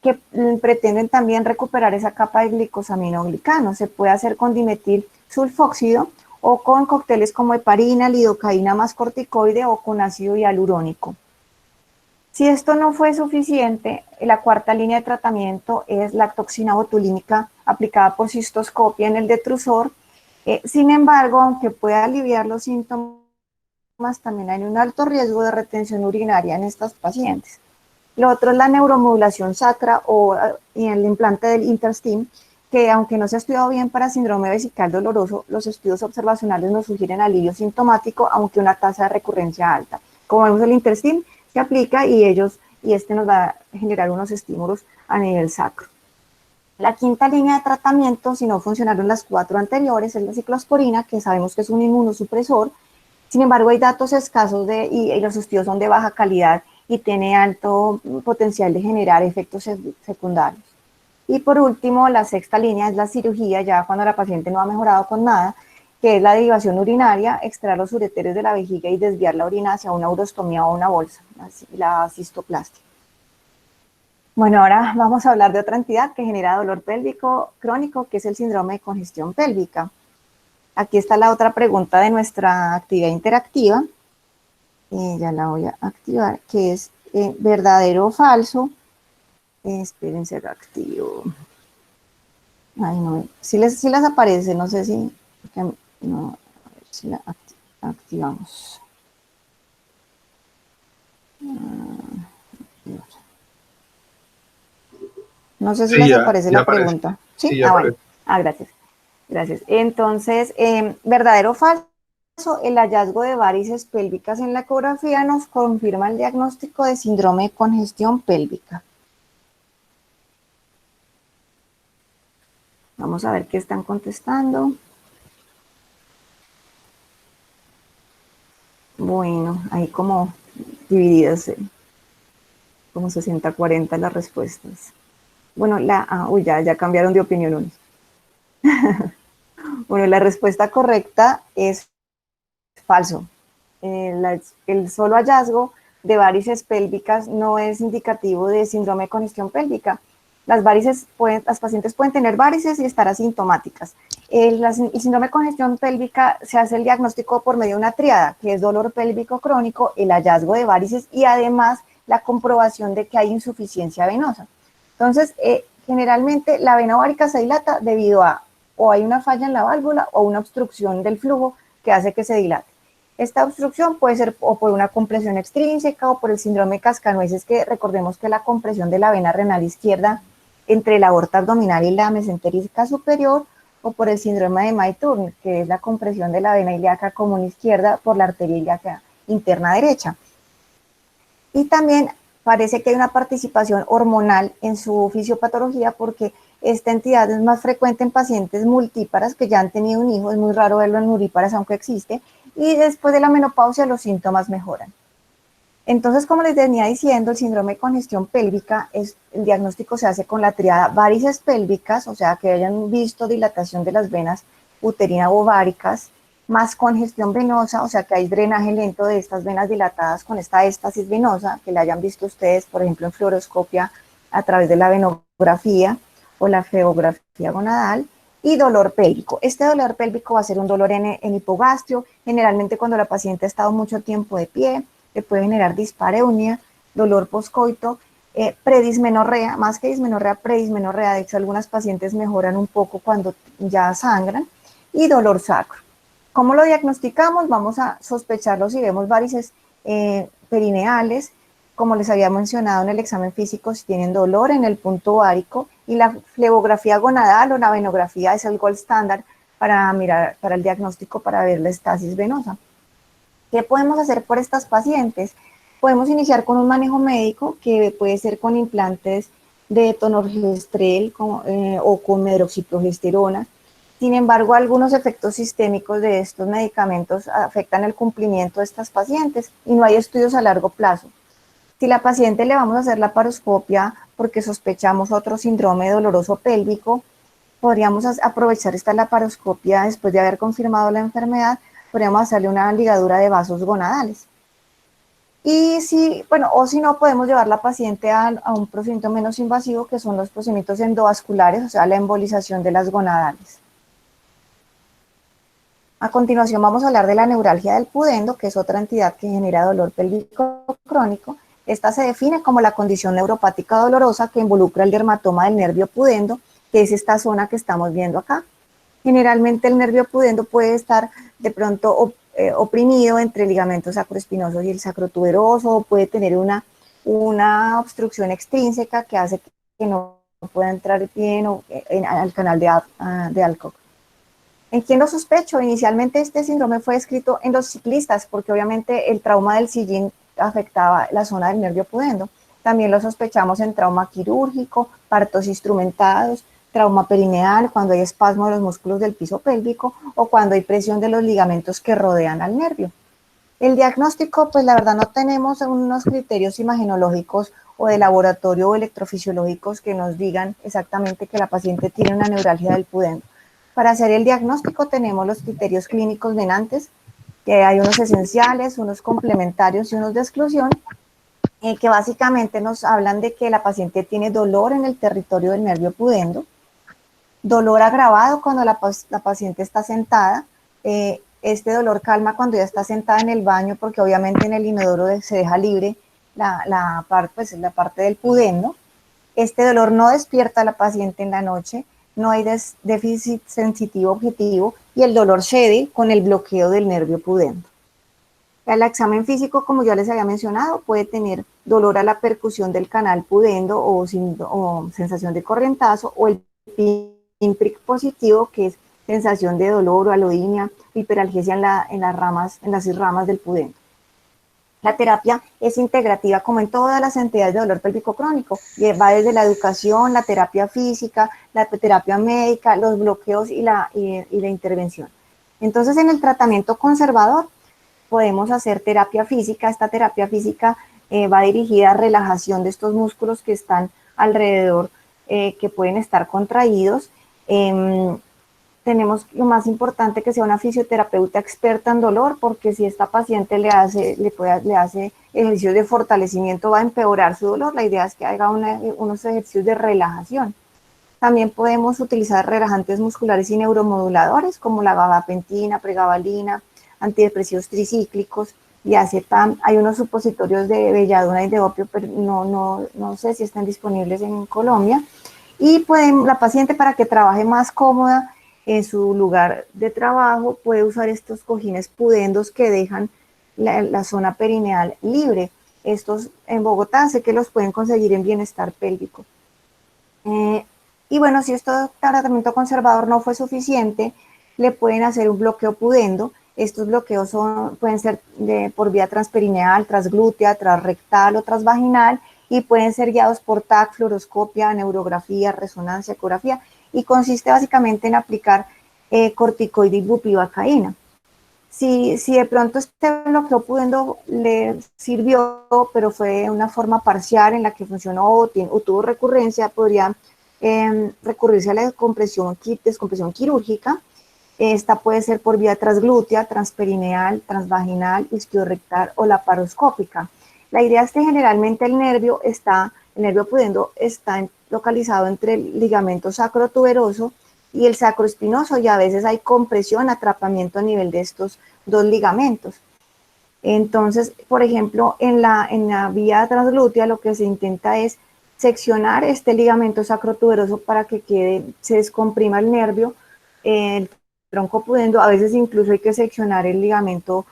que pretenden también recuperar esa capa de glicosaminoglicano. Se puede hacer con dimetil sulfóxido o con cócteles como heparina, lidocaína más corticoide o con ácido hialurónico. Si esto no fue suficiente, la cuarta línea de tratamiento es la toxina botulínica aplicada por cistoscopia en el detrusor. Sin embargo, aunque pueda aliviar los síntomas, también hay un alto riesgo de retención urinaria en estas pacientes. Lo otro es la neuromodulación sacra y el implante del InterStim, que aunque no se ha estudiado bien para síndrome vesical doloroso, los estudios observacionales nos sugieren alivio sintomático, aunque una tasa de recurrencia alta. Como vemos, el InterStim se aplica y este nos va a generar unos estímulos a nivel sacro. La quinta línea de tratamiento, si no funcionaron las 4 anteriores, es la ciclosporina, que sabemos que es un inmunosupresor. Sin embargo, hay datos escasos y los estudios son de baja calidad y tiene alto potencial de generar efectos secundarios. Y por último, la sexta línea es la cirugía, ya cuando la paciente no ha mejorado con nada, que es la derivación urinaria, extraer los ureteres de la vejiga y desviar la orina hacia una urostomía o una bolsa, la cistoplastia. Bueno, ahora vamos a hablar de otra entidad que genera dolor pélvico crónico, que es el síndrome de congestión pélvica. Aquí está la otra pregunta de nuestra actividad interactiva. Ya la voy a activar, que es verdadero o falso. Espérense, lo activo. Ay, no, sí las aparece, no sé si... No, a ver si la activamos. No sé si les aparece la pregunta. ¿Sí? Sí, ya bueno. Gracias. Gracias. Entonces, verdadero o falso, el hallazgo de varices pélvicas en la ecografía nos confirma el diagnóstico de síndrome de congestión pélvica. Vamos a ver qué están contestando. Bueno, ahí como divididas, como 60-40 las respuestas. Bueno, ya cambiaron de opinión unos. Bueno, la respuesta correcta es falso. El solo hallazgo de varices pélvicas no es indicativo de síndrome de congestión pélvica. Las pacientes pueden tener varices y estar asintomáticas. El síndrome de congestión pélvica se hace el diagnóstico por medio de una tríada, que es dolor pélvico crónico, el hallazgo de varices y además la comprobación de que hay insuficiencia venosa. Entonces, generalmente la vena ovárica se dilata debido a o hay una falla en la válvula o una obstrucción del flujo que hace que se dilate. Esta obstrucción puede ser o por una compresión extrínseca o por el síndrome de cascanueces, que recordemos que la compresión de la vena renal izquierda entre la aorta abdominal y la mesentérica superior, o por el síndrome de Mayturn, que es la compresión de la vena ilíaca común izquierda por la arteria ilíaca interna derecha. Y también parece que hay una participación hormonal en su fisiopatología, porque esta entidad es más frecuente en pacientes multíparas que ya han tenido un hijo. Es muy raro verlo en uríparas, aunque existe, y después de la menopausia los síntomas mejoran. Entonces, como les venía diciendo, el síndrome de congestión pélvica, el diagnóstico se hace con la triada varices pélvicas, o sea, que hayan visto dilatación de las venas uterina o ováricas, más congestión venosa, o sea, que hay drenaje lento de estas venas dilatadas con esta éstasis venosa, que la hayan visto ustedes, por ejemplo, en fluoroscopia a través de la venografía o la fleografía gonadal, y dolor pélvico. Este dolor pélvico va a ser un dolor en hipogastrio, generalmente cuando la paciente ha estado mucho tiempo de pie, que puede generar dispareunia, dolor poscoito, predismenorrea, más que dismenorrea, predismenorrea. De hecho, algunas pacientes mejoran un poco cuando ya sangran, y dolor sacro. ¿Cómo lo diagnosticamos? Vamos a sospecharlo si vemos varices perineales, como les había mencionado en el examen físico, si tienen dolor en el punto ovárico, y la flebografía gonadal o la venografía es el gold standard para mirar, para el diagnóstico, para ver la estasis venosa. ¿Qué podemos hacer por estas pacientes? Podemos iniciar con un manejo médico, que puede ser con implantes de tonorgestrel o con medroxiprogesterona. Sin embargo, algunos efectos sistémicos de estos medicamentos afectan el cumplimiento de estas pacientes y no hay estudios a largo plazo. Si la paciente le vamos a hacer la laparoscopia porque sospechamos otro síndrome doloroso pélvico, podríamos aprovechar esta laparoscopia después de haber confirmado la enfermedad, podríamos hacerle una ligadura de vasos gonadales. Y si, bueno, o si no, podemos llevar la paciente a un procedimiento menos invasivo, que son los procedimientos endovasculares, o sea, la embolización de las gonadales. A continuación vamos a hablar de la neuralgia del pudendo, que es otra entidad que genera dolor pélvico crónico. Esta se define como la condición neuropática dolorosa que involucra el dermatoma del nervio pudendo, que es esta zona que estamos viendo acá. Generalmente el nervio pudendo puede estar de pronto oprimido entre el ligamento sacroespinoso y el sacrotuberoso, o puede tener una obstrucción extrínseca que hace que no pueda entrar bien al canal de Alcock. ¿En quién lo sospecho? Inicialmente este síndrome fue descrito en los ciclistas, porque obviamente el trauma del sillín afectaba la zona del nervio pudendo. También lo sospechamos en trauma quirúrgico, partos instrumentados, trauma perineal, cuando hay espasmo de los músculos del piso pélvico o cuando hay presión de los ligamentos que rodean al nervio. El diagnóstico, pues la verdad no tenemos unos criterios imagenológicos o de laboratorio o electrofisiológicos que nos digan exactamente que la paciente tiene una neuralgia del pudendo. Para hacer el diagnóstico tenemos los criterios clínicos venantes, que hay unos esenciales, unos complementarios y unos de exclusión, que básicamente nos hablan de que la paciente tiene dolor en el territorio del nervio pudendo, dolor agravado cuando la paciente está sentada, este dolor calma cuando ya está sentada en el baño, porque obviamente en el inodoro se deja libre la parte del pudendo. Este dolor no despierta a la paciente en la noche, no hay déficit sensitivo objetivo y el dolor cede con el bloqueo del nervio pudendo. El examen físico, como ya les había mencionado, puede tener dolor a la percusión del canal pudendo o sensación de corrientazo, o el pinprick positivo, que es sensación de dolor o alodinia, hiperalgesia en las 6 ramas del pudendo. La terapia es integrativa, como en todas las entidades de dolor pélvico crónico, va desde la educación, la terapia física, la terapia médica, los bloqueos y la intervención. Entonces, en el tratamiento conservador podemos hacer terapia física. Esta terapia física va dirigida a relajación de estos músculos que están alrededor, que pueden estar contraídos. Tenemos lo más importante, que sea una fisioterapeuta experta en dolor, porque si esta paciente le hace ejercicios de fortalecimiento, va a empeorar su dolor. La idea es que haga unos ejercicios de relajación. También podemos utilizar relajantes musculares y neuromoduladores como la gabapentina, pregabalina, antidepresivos tricíclicos, diazepam. Hay unos supositorios de belladona y de opio, pero no sé si están disponibles en Colombia. Y la paciente, para que trabaje más cómoda en su lugar de trabajo, puede usar estos cojines pudendos que dejan la zona perineal libre. Estos en Bogotá sé que los pueden conseguir en Bienestar Pélvico. Y bueno, si este tratamiento conservador no fue suficiente, le pueden hacer un bloqueo pudendo. Estos bloqueos pueden ser por vía transperineal, transglútea, transrectal o transvaginal, y pueden ser guiados por TAC, fluoroscopia, neurografía, resonancia, ecografía, y consiste básicamente en aplicar corticoide y bupivacaína. Si de pronto este bloqueo pudendo le sirvió, pero fue una forma parcial en la que funcionó o tuvo recurrencia, podría recurrirse a la descompresión quirúrgica. Esta puede ser por vía transglútea, transperineal, transvaginal, isquiorrectal o laparoscópica. La idea es que generalmente el nervio pudendo está localizado entre el ligamento sacrotuberoso y el sacroespinoso, y a veces hay compresión, atrapamiento a nivel de estos dos ligamentos. Entonces, por ejemplo, en la vía transglútea lo que se intenta es seccionar este ligamento sacrotuberoso para que se descomprima el nervio, el tronco pudendo. A veces incluso hay que seccionar el ligamento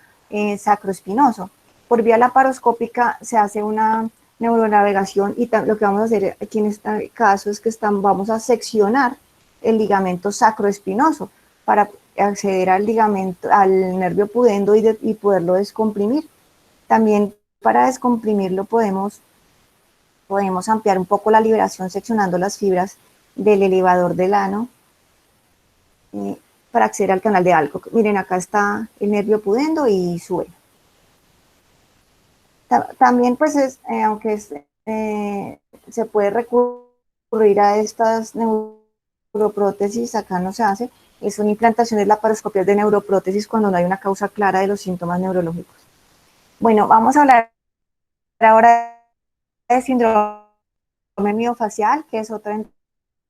sacroespinoso. Por vía laparoscópica se hace una neuronavegación, y lo que vamos a hacer aquí en este caso es que vamos a seccionar el ligamento sacroespinoso para acceder al nervio pudendo y poderlo descomprimir. También para descomprimirlo podemos ampliar un poco la liberación seccionando las fibras del elevador del ano. para acceder al canal de Alcock. Miren, acá está el nervio pudendo y sube. También, pues, aunque se puede recurrir a estas neuroprótesis, acá no se hace, son implantaciones laparoscopias de neuroprótesis cuando no hay una causa clara de los síntomas neurológicos. Bueno, vamos a hablar ahora de síndrome miofacial, que es otra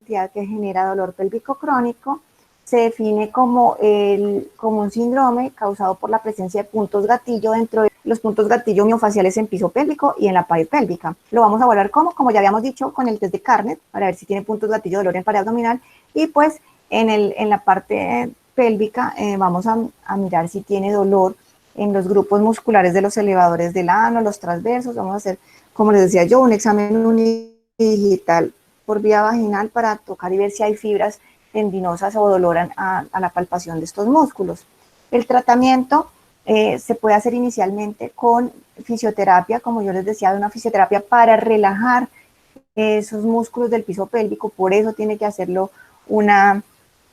entidad que genera dolor pélvico crónico. Se define como un síndrome causado por la presencia de puntos gatillo dentro de los puntos gatillo miofaciales en piso pélvico y en la pared pélvica. Lo vamos a evaluar como ya habíamos dicho, con el test de Carnet, para ver si tiene puntos gatillo de dolor en pared abdominal, y pues en la parte pélvica vamos a mirar si tiene dolor en los grupos musculares de los elevadores del ano, los transversos. Vamos a hacer, como les decía yo, un examen unidigital por vía vaginal para tocar y ver si hay fibras tendinosas o dolor a la palpación de estos músculos. El tratamiento se puede hacer inicialmente con fisioterapia, como yo les decía, una fisioterapia para relajar esos músculos del piso pélvico. Por eso tiene que hacerlo una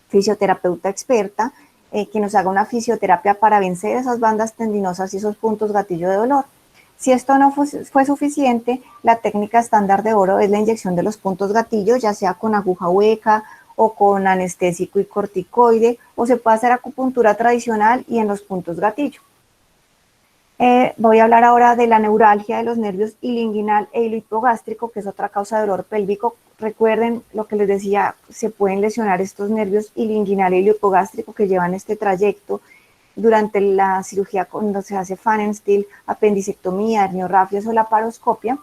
fisioterapeuta experta que nos haga una fisioterapia para vencer esas bandas tendinosas y esos puntos gatillo de dolor. Si esto no fue suficiente, la técnica estándar de oro es la inyección de los puntos gatillo, ya sea con aguja hueca o con anestésico y corticoide, o se puede hacer acupuntura tradicional y en los puntos gatillo. Voy a hablar ahora de la neuralgia de los nervios ilinguinal e hipogástrico, que es otra causa de dolor pélvico. Recuerden lo que les decía, se pueden lesionar estos nervios ilinguinal y hipogástrico que llevan este trayecto durante la cirugía cuando se hace Pfannenstiel, apendicectomía, herniorrafias o laparoscopia,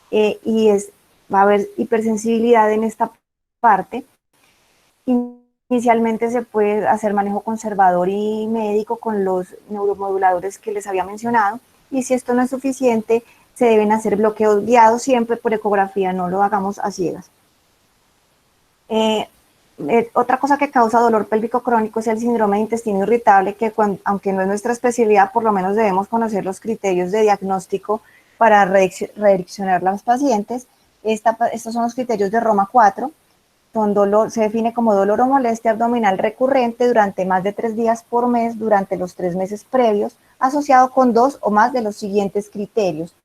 y va a haber hipersensibilidad en esta parte. Inicialmente se puede hacer manejo conservador y médico con los neuromoduladores que les había mencionado, y si esto no es suficiente, se deben hacer bloqueos guiados siempre por ecografía, no lo hagamos a ciegas. Otra cosa que causa dolor pélvico crónico es el síndrome de intestino irritable, que aunque no es nuestra especialidad, por lo menos debemos conocer los criterios de diagnóstico para redireccionar a los pacientes. Estos son los criterios de Roma 4. Se define como dolor o molestia abdominal recurrente durante más de 3 días por mes durante los 3 meses previos, asociado con 2 o más de los siguientes criterios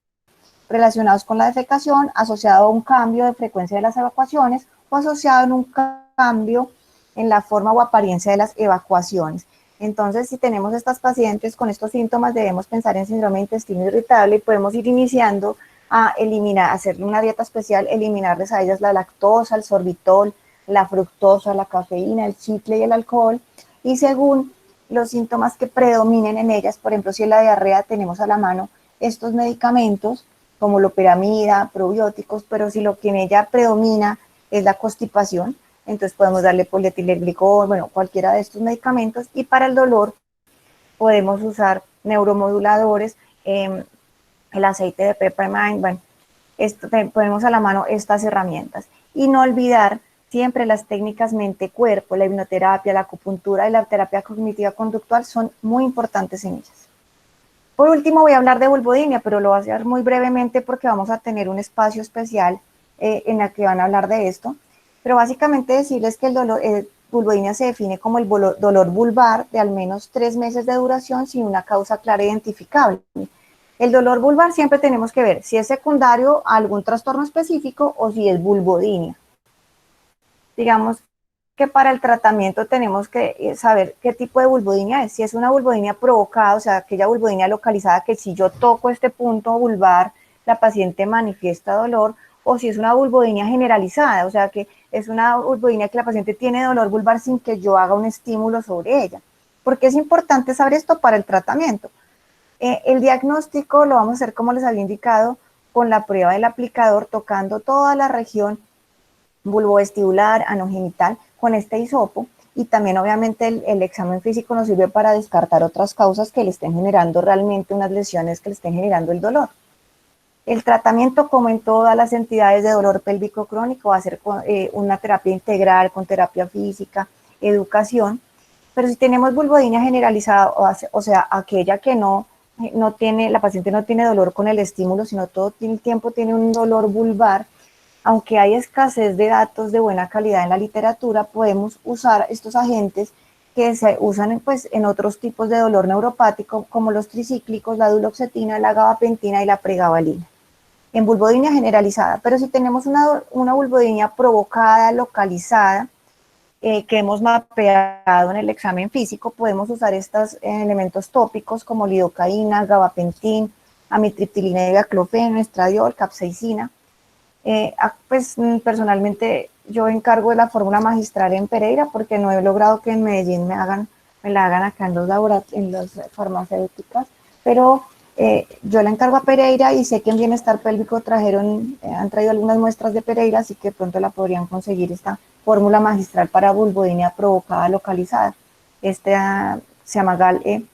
relacionados con la defecación, asociado a un cambio de frecuencia de las evacuaciones o asociado en un cambio en la forma o apariencia de las evacuaciones. Entonces, si tenemos estas pacientes con estos síntomas, debemos pensar en síndrome de intestino irritable y podemos ir iniciando a eliminar, hacerle una dieta especial, eliminarles a ellas la lactosa, el sorbitol, la fructosa, la cafeína, el chicle y el alcohol, y según los síntomas que predominen en ellas, por ejemplo, si es la diarrea, tenemos a la mano estos medicamentos como loperamida, probióticos, pero si lo que en ella predomina es la constipación, entonces podemos darle polietilenglicol, bueno, cualquiera de estos medicamentos, y para el dolor podemos usar neuromoduladores, el aceite de peppermint, bueno, ponemos a la mano estas herramientas. Y no olvidar siempre las técnicas mente-cuerpo, la hipnoterapia, la acupuntura y la terapia cognitiva conductual son muy importantes en ellas. Por último voy a hablar de vulvodynia, pero lo voy a hacer muy brevemente porque vamos a tener un espacio especial en el que van a hablar de esto. Pero básicamente decirles que el dolor, vulvodynia se define como el dolor vulvar de al menos 3 meses de duración sin una causa clara e identificable. El dolor vulvar siempre tenemos que ver si es secundario a algún trastorno específico o si es vulvodynia. Digamos que para el tratamiento tenemos que saber qué tipo de vulvodynia es. Si es una vulvodynia provocada, o sea, aquella vulvodynia localizada que si yo toco este punto vulvar, la paciente manifiesta dolor, o si es una vulvodynia generalizada, o sea, que es una vulvodynia que la paciente tiene dolor vulvar sin que yo haga un estímulo sobre ella. ¿Por qué es importante saber esto para el tratamiento? El diagnóstico lo vamos a hacer, como les había indicado, con la prueba del aplicador, tocando toda la región vulvovestibular, anogenital, con este hisopo, y también obviamente el examen físico nos sirve para descartar otras causas que le estén generando realmente unas lesiones que le estén generando el dolor. El tratamiento, como en todas las entidades de dolor pélvico crónico, va a ser una terapia integral con terapia física, educación, pero si tenemos vulvodynia generalizada, o sea, aquella que no tiene, la paciente no tiene dolor con el estímulo, sino todo el tiempo tiene un dolor vulvar, aunque hay escasez de datos de buena calidad en la literatura, podemos usar estos agentes que se usan pues, en otros tipos de dolor neuropático, como los tricíclicos, la duloxetina, la gabapentina y la pregabalina, en vulvodynia generalizada. Pero si tenemos una vulvodynia provocada, localizada, que hemos mapeado en el examen físico, podemos usar estos elementos tópicos como lidocaína, gabapentin, amitriptilina y baclofeno, estradiol, capsaicina. Pues personalmente yo encargo de la fórmula magistral en Pereira porque no he logrado que en Medellín me la hagan acá en las farmacéuticas, pero yo la encargo a Pereira y sé que en Bienestar Pélvico han traído algunas muestras de Pereira, así que pronto la podrían conseguir esta fórmula magistral para vulvodynia provocada localizada. Se llama GAL-E.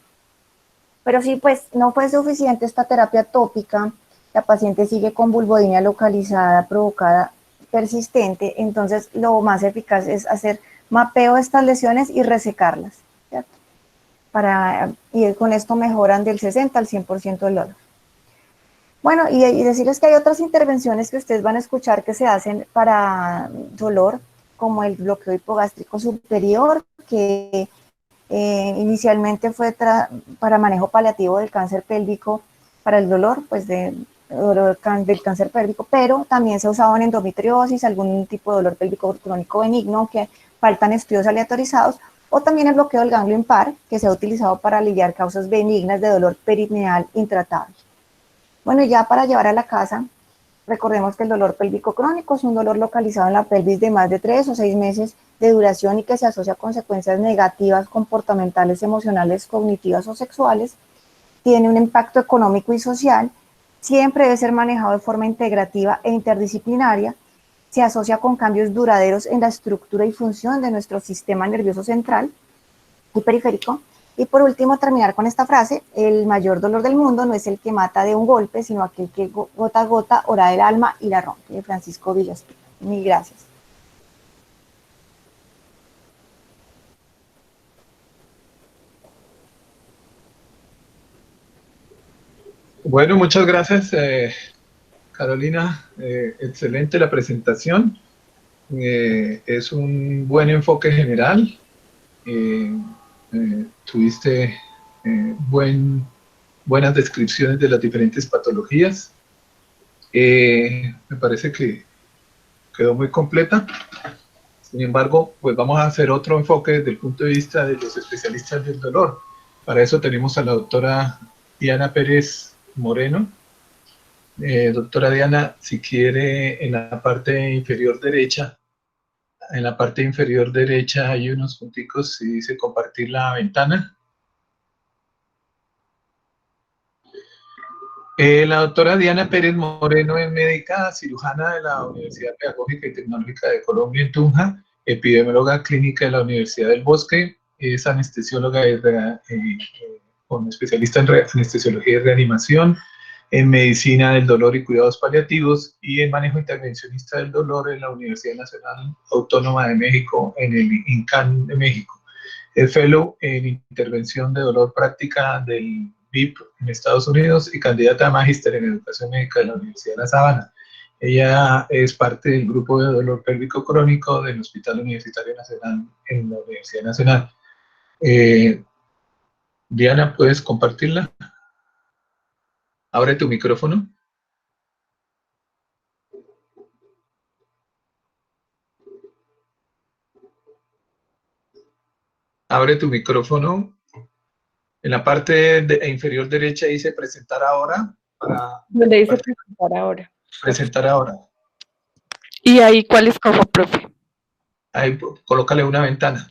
Pero sí, pues no fue suficiente esta terapia tópica, la paciente sigue con vulvodynia localizada, provocada, persistente, entonces lo más eficaz es hacer mapeo de estas lesiones y resecarlas, ¿cierto? Y con esto mejoran del 60 al 100% del dolor. Bueno, y decirles que hay otras intervenciones que ustedes van a escuchar que se hacen para dolor, como el bloqueo hipogástrico superior, que inicialmente fue para manejo paliativo del cáncer pélvico, para el dolor, pues del cáncer pélvico, pero también se ha usado en endometriosis, algún tipo de dolor pélvico crónico benigno, aunque faltan estudios aleatorizados, o también el bloqueo del ganglio impar, que se ha utilizado para aliviar causas benignas de dolor perineal intratable. Bueno, ya para llevar a la casa, recordemos que el dolor pélvico crónico es un dolor localizado en la pelvis de más de 3 o 6 meses de duración y que se asocia a consecuencias negativas, comportamentales, emocionales, cognitivas o sexuales. Tiene un impacto económico y social. Siempre debe ser manejado de forma integrativa e interdisciplinaria. Se asocia con cambios duraderos en la estructura y función de nuestro sistema nervioso central y periférico. Y por último, terminar con esta frase: el mayor dolor del mundo no es el que mata de un golpe, sino aquel que gota a gota ora el alma y la rompe, de Francisco Villaspina. Mil gracias. Bueno, muchas gracias, Carolina. Excelente la presentación. Es un buen enfoque general. Tuviste buenas descripciones de las diferentes patologías. Me parece que quedó muy completa. Sin embargo, pues vamos a hacer otro enfoque desde el punto de vista de los especialistas del dolor. Para eso tenemos a la doctora Diana Pérez Moreno. Doctora Diana, si quiere, en la parte inferior derecha hay unos punticos y dice compartir la ventana. La doctora Diana Pérez Moreno es médica cirujana de la Universidad Pedagógica y Tecnológica de Colombia en Tunja, epidemióloga clínica de la Universidad del Bosque, es anestesióloga con especialista en anestesiología y reanimación, en medicina del dolor y cuidados paliativos y en manejo intervencionista del dolor en la Universidad Nacional Autónoma de México, en el INCAN de México. Es fellow en intervención de dolor práctica del VIP en Estados Unidos y candidata a magíster en educación médica de la Universidad de La Sabana. Ella es parte del grupo de dolor pélvico crónico del Hospital Universitario Nacional en la Universidad Nacional. Diana, ¿puedes compartirla? Abre tu micrófono. Abre tu micrófono. En la parte inferior derecha dice presentar ahora. Donde dice presentar ahora. Presentar ahora. ¿Y ahí cuál escojo, profe? Ahí colócale una ventana.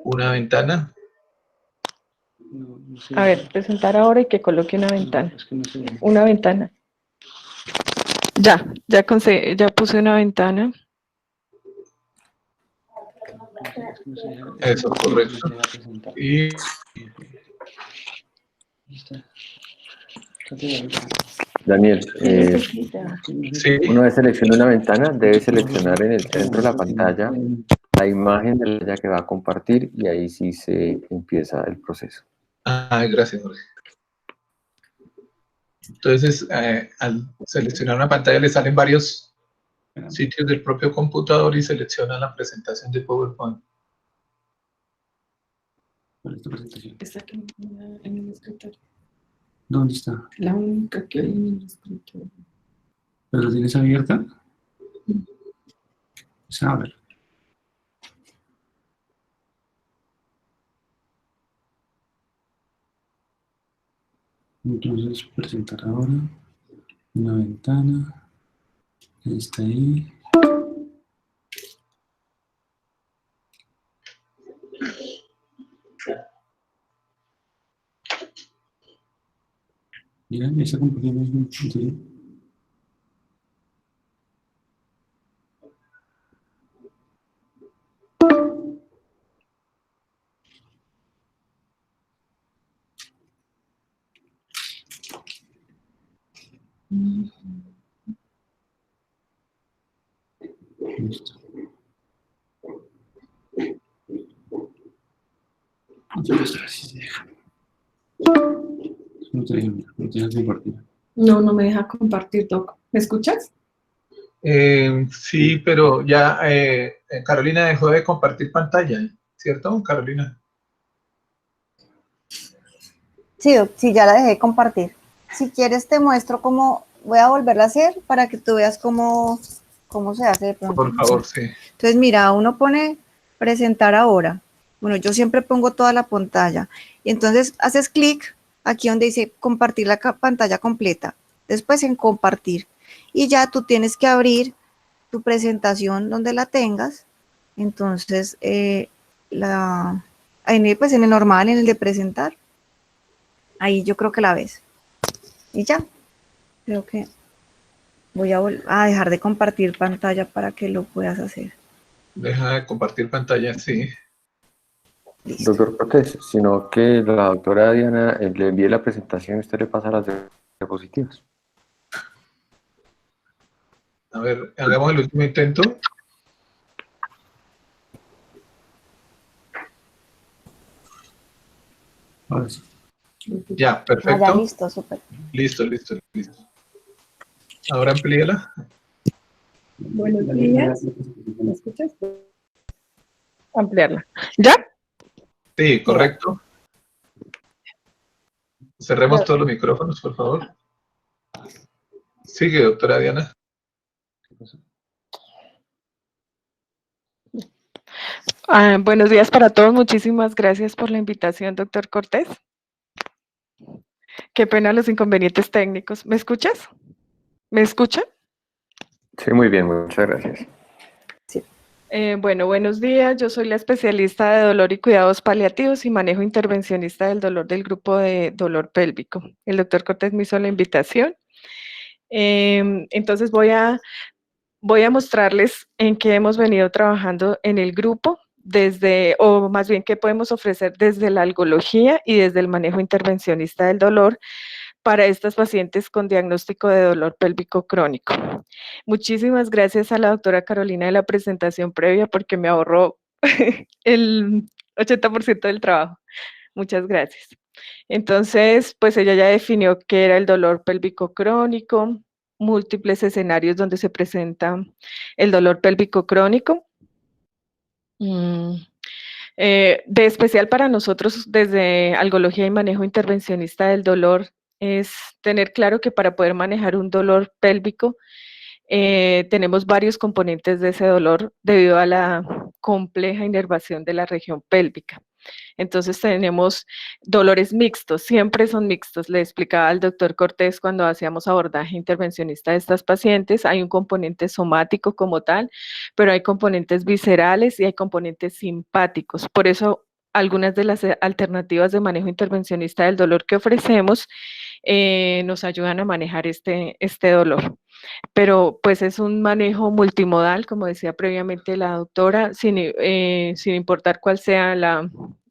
Una ventana. A ver, presentar ahora y que coloque una ventana. Una ventana. Ya puse una ventana. Eso, correcto. Y Daniel, sí. una vez selecciona una ventana, debe seleccionar en el centro de la pantalla la imagen de la que va a compartir y ahí sí se empieza el proceso. Gracias, Jorge. Entonces, al seleccionar una pantalla le salen varios sitios del propio computador y selecciona la presentación de PowerPoint. ¿Cuál es tu presentación? Está aquí en el escritorio. ¿Dónde está? La única que hay en el escritorio. ¿Pero la tienes abierta? Pues a ver. Entonces, presentar ahora una ventana. Está ahí. Mira, esa compañía es muy chula. Listo. Entonces, a ver si se deja. No te deja, mira, no te deja compartir. No, no me deja compartir, Doc. ¿Me escuchas? Sí, pero ya Carolina dejó de compartir pantalla, ¿cierto, Carolina? Sí, sí, ya la dejé de compartir. Si quieres te muestro cómo, voy a volverla a hacer para que tú veas cómo se hace de pronto. Por favor, sí. Entonces, mira, uno pone presentar ahora. Bueno, yo siempre pongo toda la pantalla. Y entonces haces clic aquí donde dice compartir la pantalla completa. Después en compartir. Y ya tú tienes que abrir tu presentación donde la tengas. Entonces, pues en el normal, en el de presentar. Ahí yo creo que la ves. Y ya. Creo que voy a dejar de compartir pantalla para que lo puedas hacer. Deja de compartir pantalla, sí. Listo. Doctor Cortés, sino que la doctora Diana le envíe la presentación y usted le pasa las diapositivas. A ver, hagamos el último intento. Ahora sí. Ya, perfecto. Ya, listo, súper. Listo. Ahora amplíela. Buenos días. ¿Me escuchas? Ampliarla. ¿Ya? Sí, correcto. Cerremos todos los micrófonos, por favor. Sigue, doctora Diana. Buenos días para todos. Muchísimas gracias por la invitación, doctor Cortés. Qué pena los inconvenientes técnicos. ¿Me escuchas? ¿Me escuchan? Sí, muy bien, muchas gracias. Bueno, buenos días. Yo soy la especialista de dolor y cuidados paliativos y manejo intervencionista del dolor del grupo de dolor pélvico. El doctor Cortés me hizo la invitación. Entonces voy a mostrarles en qué hemos venido trabajando en el grupo o más bien qué podemos ofrecer desde la algología y desde el manejo intervencionista del dolor para estas pacientes con diagnóstico de dolor pélvico crónico. Muchísimas gracias a la doctora Carolina de la presentación previa porque me ahorró el 80% del trabajo. Muchas gracias. Entonces, pues ella ya definió qué era el dolor pélvico crónico, múltiples escenarios donde se presenta el dolor pélvico crónico. De especial para nosotros desde algología y manejo intervencionista del dolor es tener claro que para poder manejar un dolor pélvico tenemos varios componentes de ese dolor debido a la compleja inervación de la región pélvica. Entonces tenemos dolores mixtos, siempre son mixtos. Le explicaba al doctor Cortés cuando hacíamos abordaje intervencionista de estas pacientes, hay un componente somático como tal, pero hay componentes viscerales y hay componentes simpáticos. Por eso algunas de las alternativas de manejo intervencionista del dolor que ofrecemos nos ayudan a manejar este dolor. Pero pues es un manejo multimodal, como decía previamente la doctora, sin importar cuál sea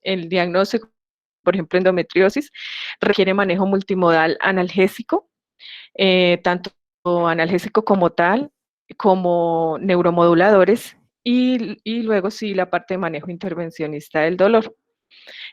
el diagnóstico, por ejemplo, endometriosis, requiere manejo multimodal analgésico, tanto analgésico como tal, como neuromoduladores, y luego sí la parte de manejo intervencionista del dolor.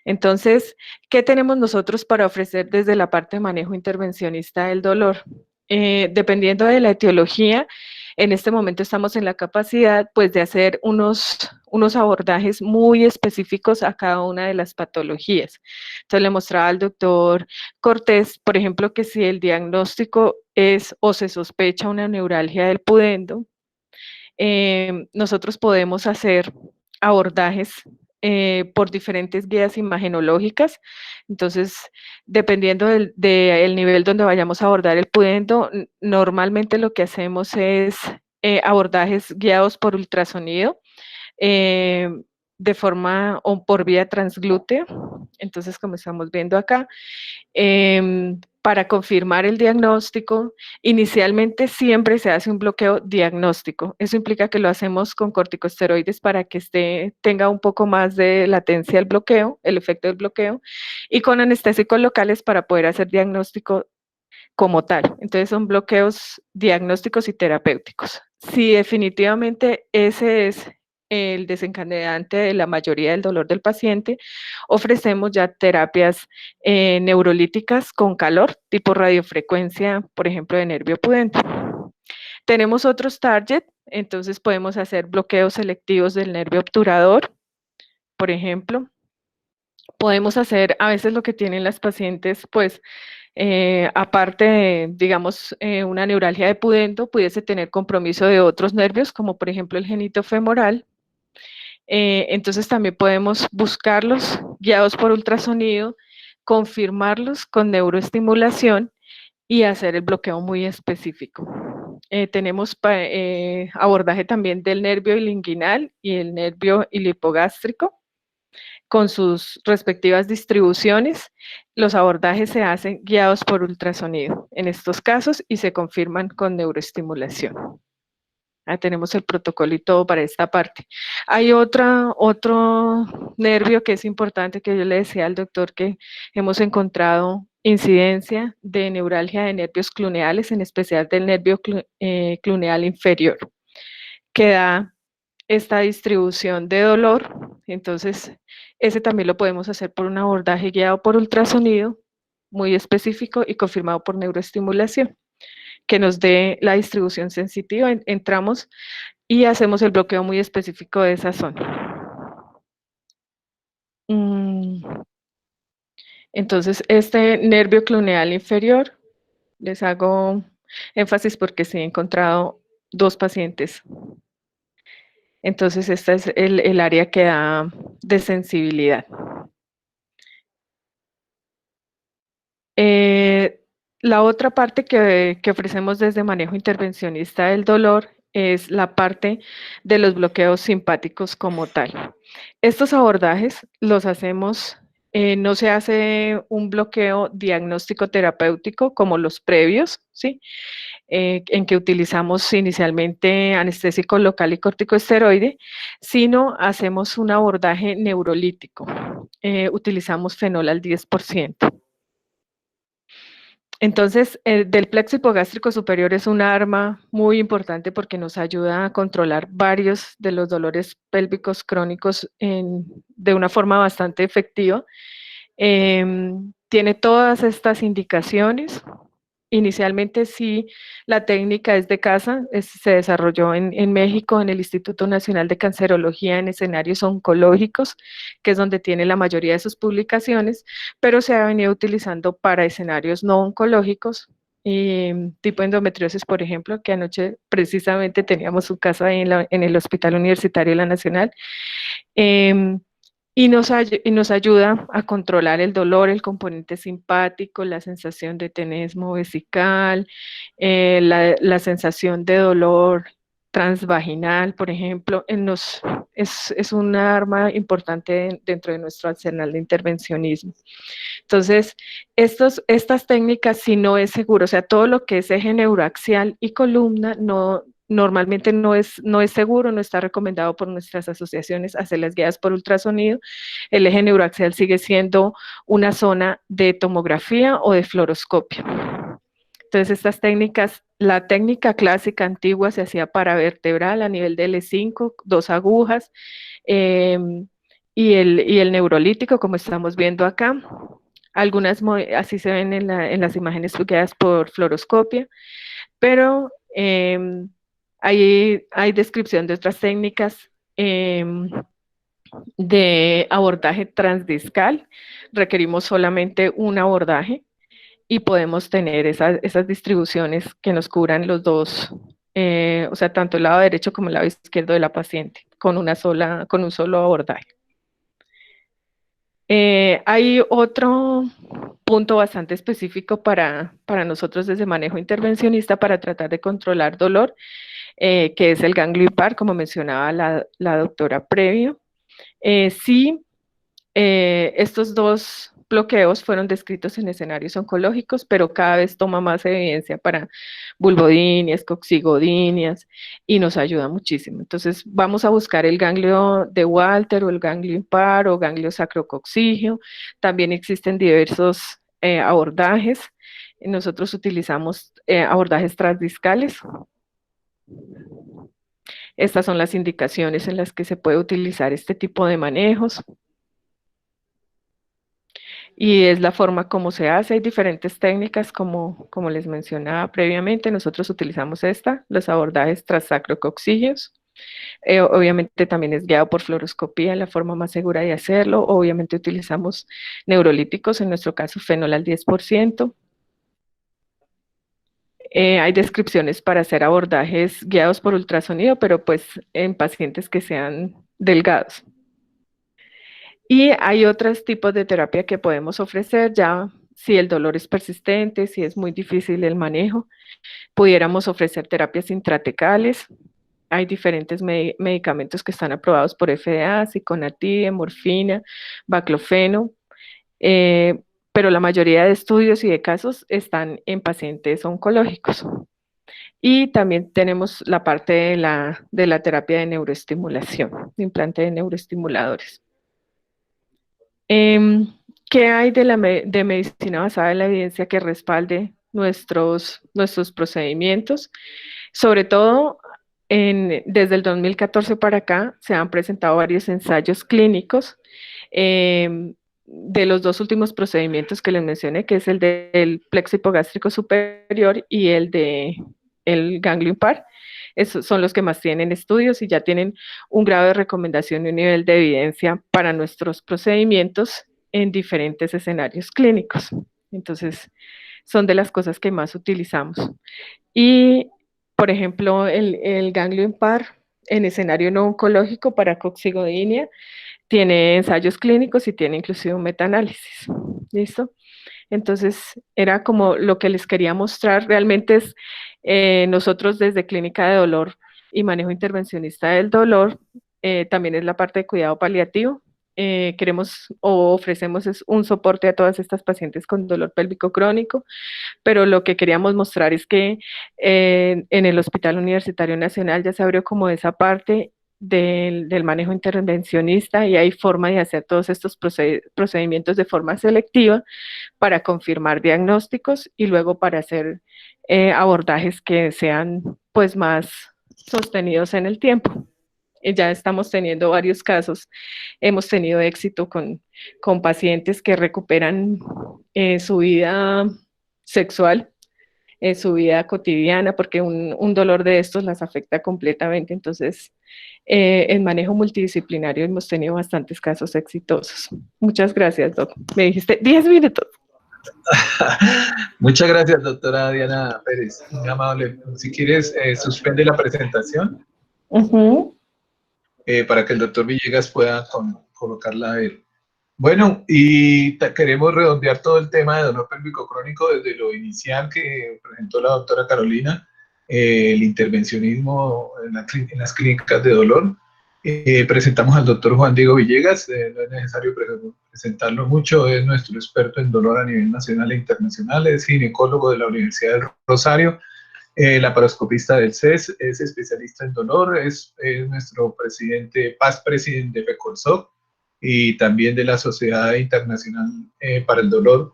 Entonces, ¿qué tenemos nosotros para ofrecer desde la parte de manejo intervencionista del dolor? Dependiendo de la etiología, en este momento estamos en la capacidad pues de hacer unos abordajes muy específicos a cada una de las patologías. Entonces le mostraba al doctor Cortés, por ejemplo, que si el diagnóstico es o se sospecha una neuralgia del pudendo, nosotros podemos hacer abordajes por diferentes guías imagenológicas. Entonces, dependiendo del nivel donde vayamos a abordar el pudendo, normalmente lo que hacemos es abordajes guiados por ultrasonido, de forma o por vía transglútea. Entonces, como estamos viendo acá, para confirmar el diagnóstico, inicialmente siempre se hace un bloqueo diagnóstico. Eso implica que lo hacemos con corticosteroides para que tenga un poco más de latencia el bloqueo, el efecto del bloqueo, y con anestésicos locales para poder hacer diagnóstico como tal. Entonces son bloqueos diagnósticos y terapéuticos. Si definitivamente ese es el desencadenante de la mayoría del dolor del paciente, ofrecemos ya terapias neurolíticas con calor, tipo radiofrecuencia, por ejemplo, de nervio pudente. Tenemos otros target, entonces podemos hacer bloqueos selectivos del nervio obturador, por ejemplo. Podemos hacer a veces lo que tienen las pacientes, pues, aparte de, digamos, una neuralgia de pudendo, pudiese tener compromiso de otros nervios, como por ejemplo el genitofemoral. Entonces también podemos buscarlos guiados por ultrasonido, confirmarlos con neuroestimulación y hacer el bloqueo muy específico. Tenemos abordaje también del nervio ilinguinal y el nervio ilipogástrico con sus respectivas distribuciones. Los abordajes se hacen guiados por ultrasonido en estos casos y se confirman con neuroestimulación. Tenemos el protocolo y todo para esta parte. Hay otro nervio que es importante, que yo le decía al doctor que hemos encontrado incidencia de neuralgia de nervios cluneales, en especial del nervio cluneal inferior, que da esta distribución de dolor. Entonces, ese también lo podemos hacer por un abordaje guiado por ultrasonido, muy específico y confirmado por neuroestimulación, que nos dé la distribución sensitiva. Entramos y hacemos el bloqueo muy específico de esa zona. Entonces, este nervio cluneal inferior, les hago énfasis porque sí he encontrado 2 pacientes. Entonces, esta es el área que da de sensibilidad. La otra parte que ofrecemos desde manejo intervencionista del dolor es la parte de los bloqueos simpáticos como tal. Estos abordajes los hacemos, no se hace un bloqueo diagnóstico terapéutico como los previos, ¿sí? En que utilizamos inicialmente anestésico local y corticosteroide, sino hacemos un abordaje neurolítico. Utilizamos fenol al 10%. Entonces, del plexo hipogástrico superior es un arma muy importante porque nos ayuda a controlar varios de los dolores pélvicos crónicos de una forma bastante efectiva. Tiene todas estas indicaciones. Inicialmente sí, la técnica es de casa, se desarrolló en México, en el Instituto Nacional de Cancerología, en escenarios oncológicos, que es donde tiene la mayoría de sus publicaciones, pero se ha venido utilizando para escenarios no oncológicos, tipo endometriosis, por ejemplo, que anoche precisamente teníamos un caso ahí en el Hospital Universitario de la Nacional. Y nos ayuda a controlar el dolor, el componente simpático, la sensación de tenesmo vesical, la sensación de dolor transvaginal, por ejemplo, es un arma importante dentro de nuestro arsenal de intervencionismo. Entonces, estas técnicas, si no es seguro, o sea, todo lo que es eje neuroaxial y columna, normalmente no es seguro, no está recomendado por nuestras asociaciones hacerlas guiadas por ultrasonido. El eje neuroaxial sigue siendo una zona de tomografía o de fluoroscopio. Entonces, estas técnicas, la técnica clásica antigua se hacía paravertebral a nivel de L5, 2 agujas, y el neurolítico, como estamos viendo acá. Algunas así se ven en las imágenes guiadas por fluoroscopia, pero hay descripción de otras técnicas de abordaje transdiscal. Requerimos solamente un abordaje y podemos tener esas distribuciones que nos cubran los dos, o sea, tanto el lado derecho como el lado izquierdo de la paciente, con un solo abordaje. Hay otro punto bastante específico para nosotros desde manejo intervencionista para tratar de controlar dolor, que es el ganglio impar, como mencionaba la doctora previo. Sí, estos dos bloqueos fueron descritos en escenarios oncológicos, pero cada vez toma más evidencia para vulvodinias, coccigodinias, y nos ayuda muchísimo. Entonces, vamos a buscar el ganglio de Walter o el ganglio impar o ganglio sacrococcígeo. También existen diversos abordajes. Nosotros utilizamos abordajes transdiscales. Estas son las indicaciones en las que se puede utilizar este tipo de manejos. Y es la forma como se hace. Hay diferentes técnicas, como les mencionaba previamente. Nosotros utilizamos los abordajes transsacrococcígeos. Obviamente también es guiado por fluoroscopía, la forma más segura de hacerlo. Obviamente utilizamos neurolíticos, en nuestro caso fenol al 10%. Hay descripciones para hacer abordajes guiados por ultrasonido, pero pues en pacientes que sean delgados. Y hay otros tipos de terapia que podemos ofrecer ya si el dolor es persistente, si es muy difícil el manejo. Pudiéramos ofrecer terapias intratecales. Hay diferentes medicamentos que están aprobados por FDA, ciconatide, morfina, baclofeno, pero la mayoría de estudios y de casos están en pacientes oncológicos. Y también tenemos la parte de la terapia de neuroestimulación, implante de neuroestimuladores. ¿Qué hay de medicina basada en la evidencia que respalde nuestros procedimientos? Sobre todo, desde el 2014 para acá se han presentado varios ensayos clínicos de los dos últimos procedimientos que les mencioné, que es el del plexo hipogástrico superior y el de el ganglio impar. Esos son los que más tienen estudios y ya tienen un grado de recomendación y un nivel de evidencia para nuestros procedimientos en diferentes escenarios clínicos. Entonces, son de las cosas que más utilizamos. Y, por ejemplo, el ganglio impar en escenario no oncológico para coccigodynia tiene ensayos clínicos y tiene inclusive un metaanálisis. ¿Listo? Entonces, era como lo que les quería mostrar. Realmente es nosotros desde Clínica de Dolor y Manejo Intervencionista del Dolor, también es la parte de cuidado paliativo. Queremos o ofrecemos un soporte a todas estas pacientes con dolor pélvico crónico, pero lo que queríamos mostrar es que en el Hospital Universitario Nacional ya se abrió como esa parte del manejo intervencionista y hay forma de hacer todos estos procedimientos de forma selectiva para confirmar diagnósticos y luego para hacer abordajes que sean pues más sostenidos en el tiempo. Ya estamos teniendo varios casos, hemos tenido éxito con pacientes que recuperan su vida sexual, su vida cotidiana, porque un dolor de estos las afecta completamente. Entonces, en manejo multidisciplinario hemos tenido bastantes casos exitosos. Muchas gracias, Doc. Me dijiste 10 minutos. Muchas gracias, doctora Diana Pérez. Muy amable. Si quieres, suspende la presentación para que el doctor Villegas pueda colocarla a él. Bueno, y queremos redondear todo el tema de dolor pélvico crónico desde lo inicial que presentó la doctora Carolina, el intervencionismo en las clínicas de dolor. Presentamos al doctor Juan Diego Villegas, no es necesario presentarlo mucho, es nuestro experto en dolor a nivel nacional e internacional, es ginecólogo de la Universidad del Rosario, laparoscopista del CES, es especialista en dolor, es nuestro presidente, past presidente de FECOLSOC y también de la Sociedad Internacional para el Dolor.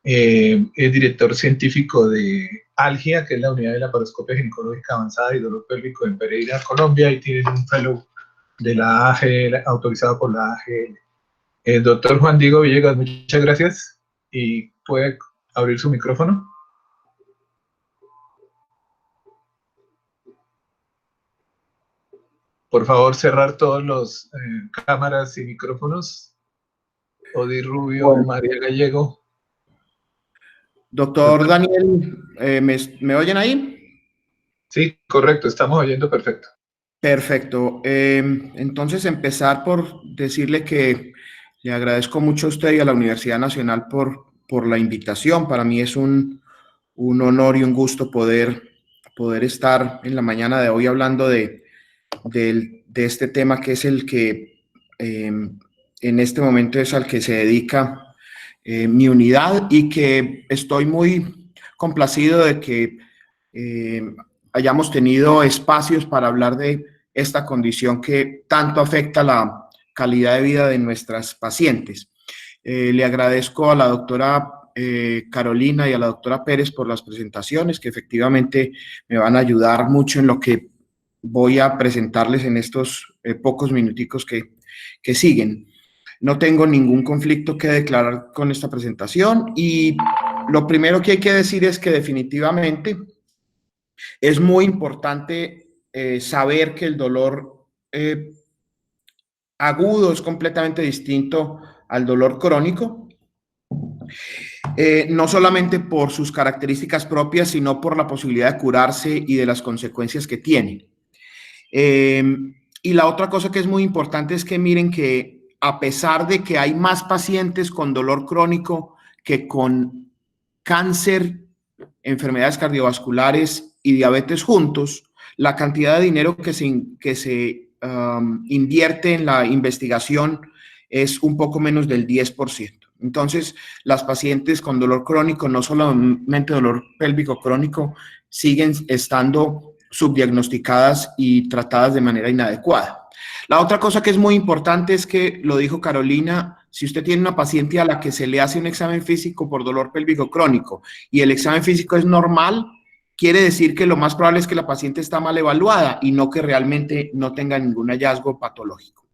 Es director científico de ALGIA, que es la Unidad de Laparoscopia Ginecológica Avanzada y Dolor Pélvico en Pereira, Colombia, y tiene un fellow de la AGL, autorizado por la AGL. El doctor Juan Diego Villegas, muchas gracias. ¿Y puede abrir su micrófono? Por favor, cerrar todos los cámaras y micrófonos. Odi Rubio, Bueno. María Gallego. Doctor Daniel, ¿me oyen ahí? Sí, correcto, estamos oyendo perfecto. Perfecto. Entonces, empezar por decirle que le agradezco mucho a usted y a la Universidad Nacional por la invitación. Para mí es un honor y un gusto poder estar en la mañana de hoy hablando de este tema, que es el que en este momento es al que se dedica mi unidad, y que estoy muy complacido de que hayamos tenido espacios para hablar de esta condición que tanto afecta la calidad de vida de nuestras pacientes. Le agradezco a la doctora Carolina y a la doctora Pérez por las presentaciones, que efectivamente me van a ayudar mucho en lo que voy a presentarles en estos pocos minuticos que siguen. No tengo ningún conflicto que declarar con esta presentación, y lo primero que hay que decir es que definitivamente es muy importante saber que el dolor agudo es completamente distinto al dolor crónico, no solamente por sus características propias, sino por la posibilidad de curarse y de las consecuencias que tiene. Y la otra cosa que es muy importante es que miren que a pesar de que hay más pacientes con dolor crónico que con cáncer, enfermedades cardiovasculares y diabetes juntos, la cantidad de dinero que se invierte en la investigación es un poco menos del 10%. Entonces, las pacientes con dolor crónico, no solamente dolor pélvico crónico, siguen estando subdiagnosticadas y tratadas de manera inadecuada. La otra cosa que es muy importante es que, lo dijo Carolina, si usted tiene una paciente a la que se le hace un examen físico por dolor pélvico crónico y el examen físico es normal, quiere decir que lo más probable es que la paciente está mal evaluada y no que realmente no tenga ningún hallazgo patológico.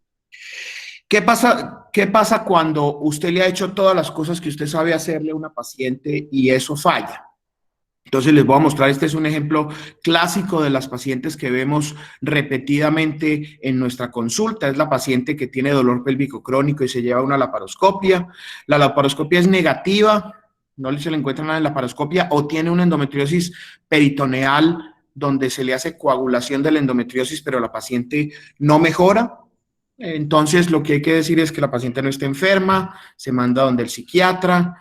¿Qué pasa cuando usted le ha hecho todas las cosas que usted sabe hacerle a una paciente y eso falla? Entonces les voy a mostrar, este es un ejemplo clásico de las pacientes que vemos repetidamente en nuestra consulta. Es la paciente que tiene dolor pélvico crónico y se lleva una laparoscopia. La laparoscopia es negativa, no se le encuentra nada en la laparoscopia, o tiene una endometriosis peritoneal donde se le hace coagulación de la endometriosis, pero la paciente no mejora. Entonces lo que hay que decir es que la paciente no está enferma, se manda donde el psiquiatra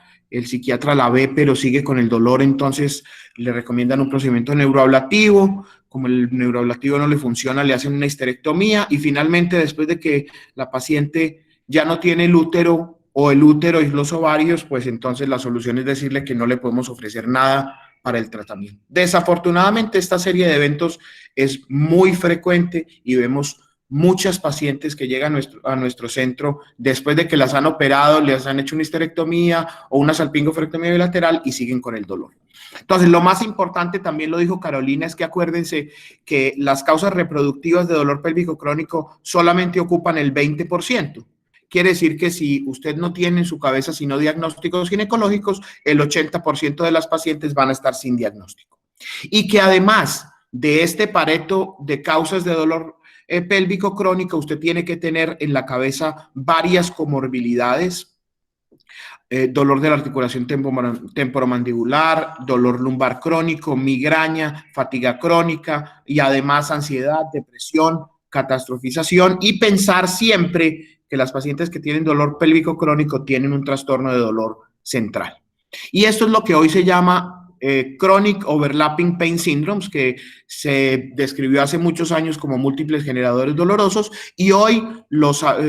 la ve pero sigue con el dolor, entonces le recomiendan un procedimiento neuroablativo. Como el neuroablativo no le funciona, le hacen una histerectomía, y finalmente, después de que la paciente ya no tiene el útero o el útero y los ovarios, pues entonces la solución es decirle que no le podemos ofrecer nada para el tratamiento. Desafortunadamente, esta serie de eventos es muy frecuente y vemos muchas pacientes que llegan a nuestro centro después de que las han operado, les han hecho una histerectomía o una salpingoforectomía bilateral y siguen con el dolor. Entonces, lo más importante, también lo dijo Carolina, es que acuérdense que las causas reproductivas de dolor pélvico crónico solamente ocupan el 20%. Quiere decir que si usted no tiene en su cabeza sino diagnósticos ginecológicos, el 80% de las pacientes van a estar sin diagnóstico. Y que además de este pareto de causas de dolor pélvico crónico, usted tiene que tener en la cabeza varias comorbilidades: dolor de la articulación temporomandibular, dolor lumbar crónico, migraña, fatiga crónica y además ansiedad, depresión, catastrofización, y pensar siempre que las pacientes que tienen dolor pélvico crónico tienen un trastorno de dolor central. Y esto es lo que hoy se llama Chronic Overlapping Pain Syndromes, que se describió hace muchos años como múltiples generadores dolorosos, y hoy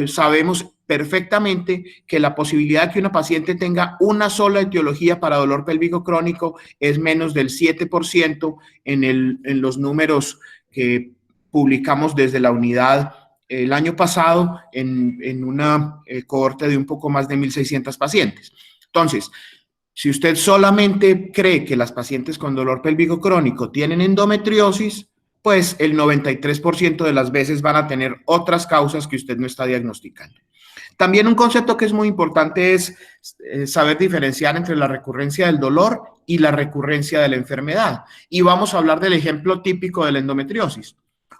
sabemos perfectamente que la posibilidad de que una paciente tenga una sola etiología para dolor pélvico crónico es menos del 7% en los números que publicamos desde la unidad el año pasado en una cohorte de un poco más de 1.600 pacientes. Entonces, si usted solamente cree que las pacientes con dolor pélvico crónico tienen endometriosis, pues el 93% de las veces van a tener otras causas que usted no está diagnosticando. También un concepto que es muy importante es saber diferenciar entre la recurrencia del dolor y la recurrencia de la enfermedad. Y vamos a hablar del ejemplo típico de la endometriosis.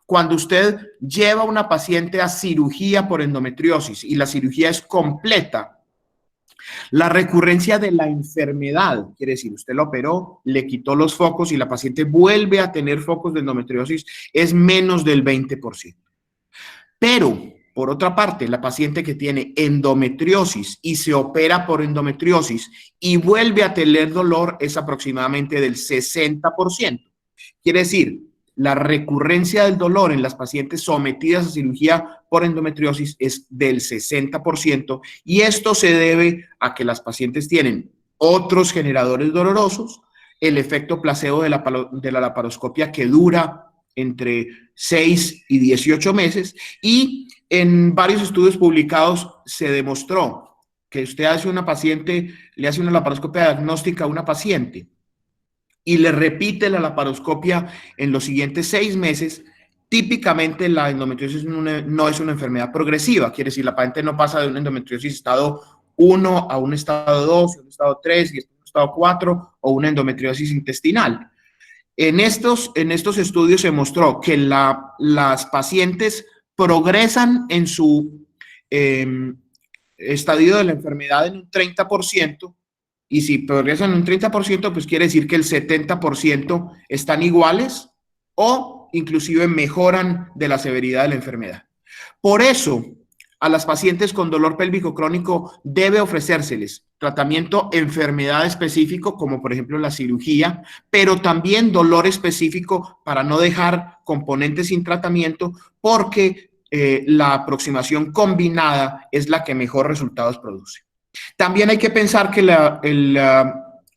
Cuando usted lleva a una paciente a cirugía por endometriosis y la cirugía es completa, la recurrencia de la enfermedad, quiere decir, usted la operó, le quitó los focos y la paciente vuelve a tener focos de endometriosis, es menos del 20%. Pero, por otra parte, la paciente que tiene endometriosis y se opera por endometriosis y vuelve a tener dolor es aproximadamente del 60%. Quiere decir, la recurrencia del dolor en las pacientes sometidas a cirugía por endometriosis es del 60% y esto se debe a que las pacientes tienen otros generadores dolorosos, el efecto placebo de la laparoscopia que dura entre 6 y 18 meses y en varios estudios publicados se demostró que usted hace una paciente, le hace una laparoscopia diagnóstica a una paciente y le repite la laparoscopia en los siguientes 6 meses, típicamente la endometriosis no es una enfermedad progresiva, quiere decir, la paciente no pasa de una endometriosis estado 1 a un estado 2, un estado 3 y un estado 4 o una endometriosis intestinal. En estos estudios se mostró que las pacientes progresan en su estadio de la enfermedad en un 30%, y si progresan en un 30%, pues quiere decir que el 70% están iguales o inclusive mejoran de la severidad de la enfermedad. Por eso, a las pacientes con dolor pélvico crónico debe ofrecérseles tratamiento enfermedad específico, como por ejemplo la cirugía, pero también dolor específico para no dejar componentes sin tratamiento, porque la aproximación combinada es la que mejor resultados produce. También hay que pensar que el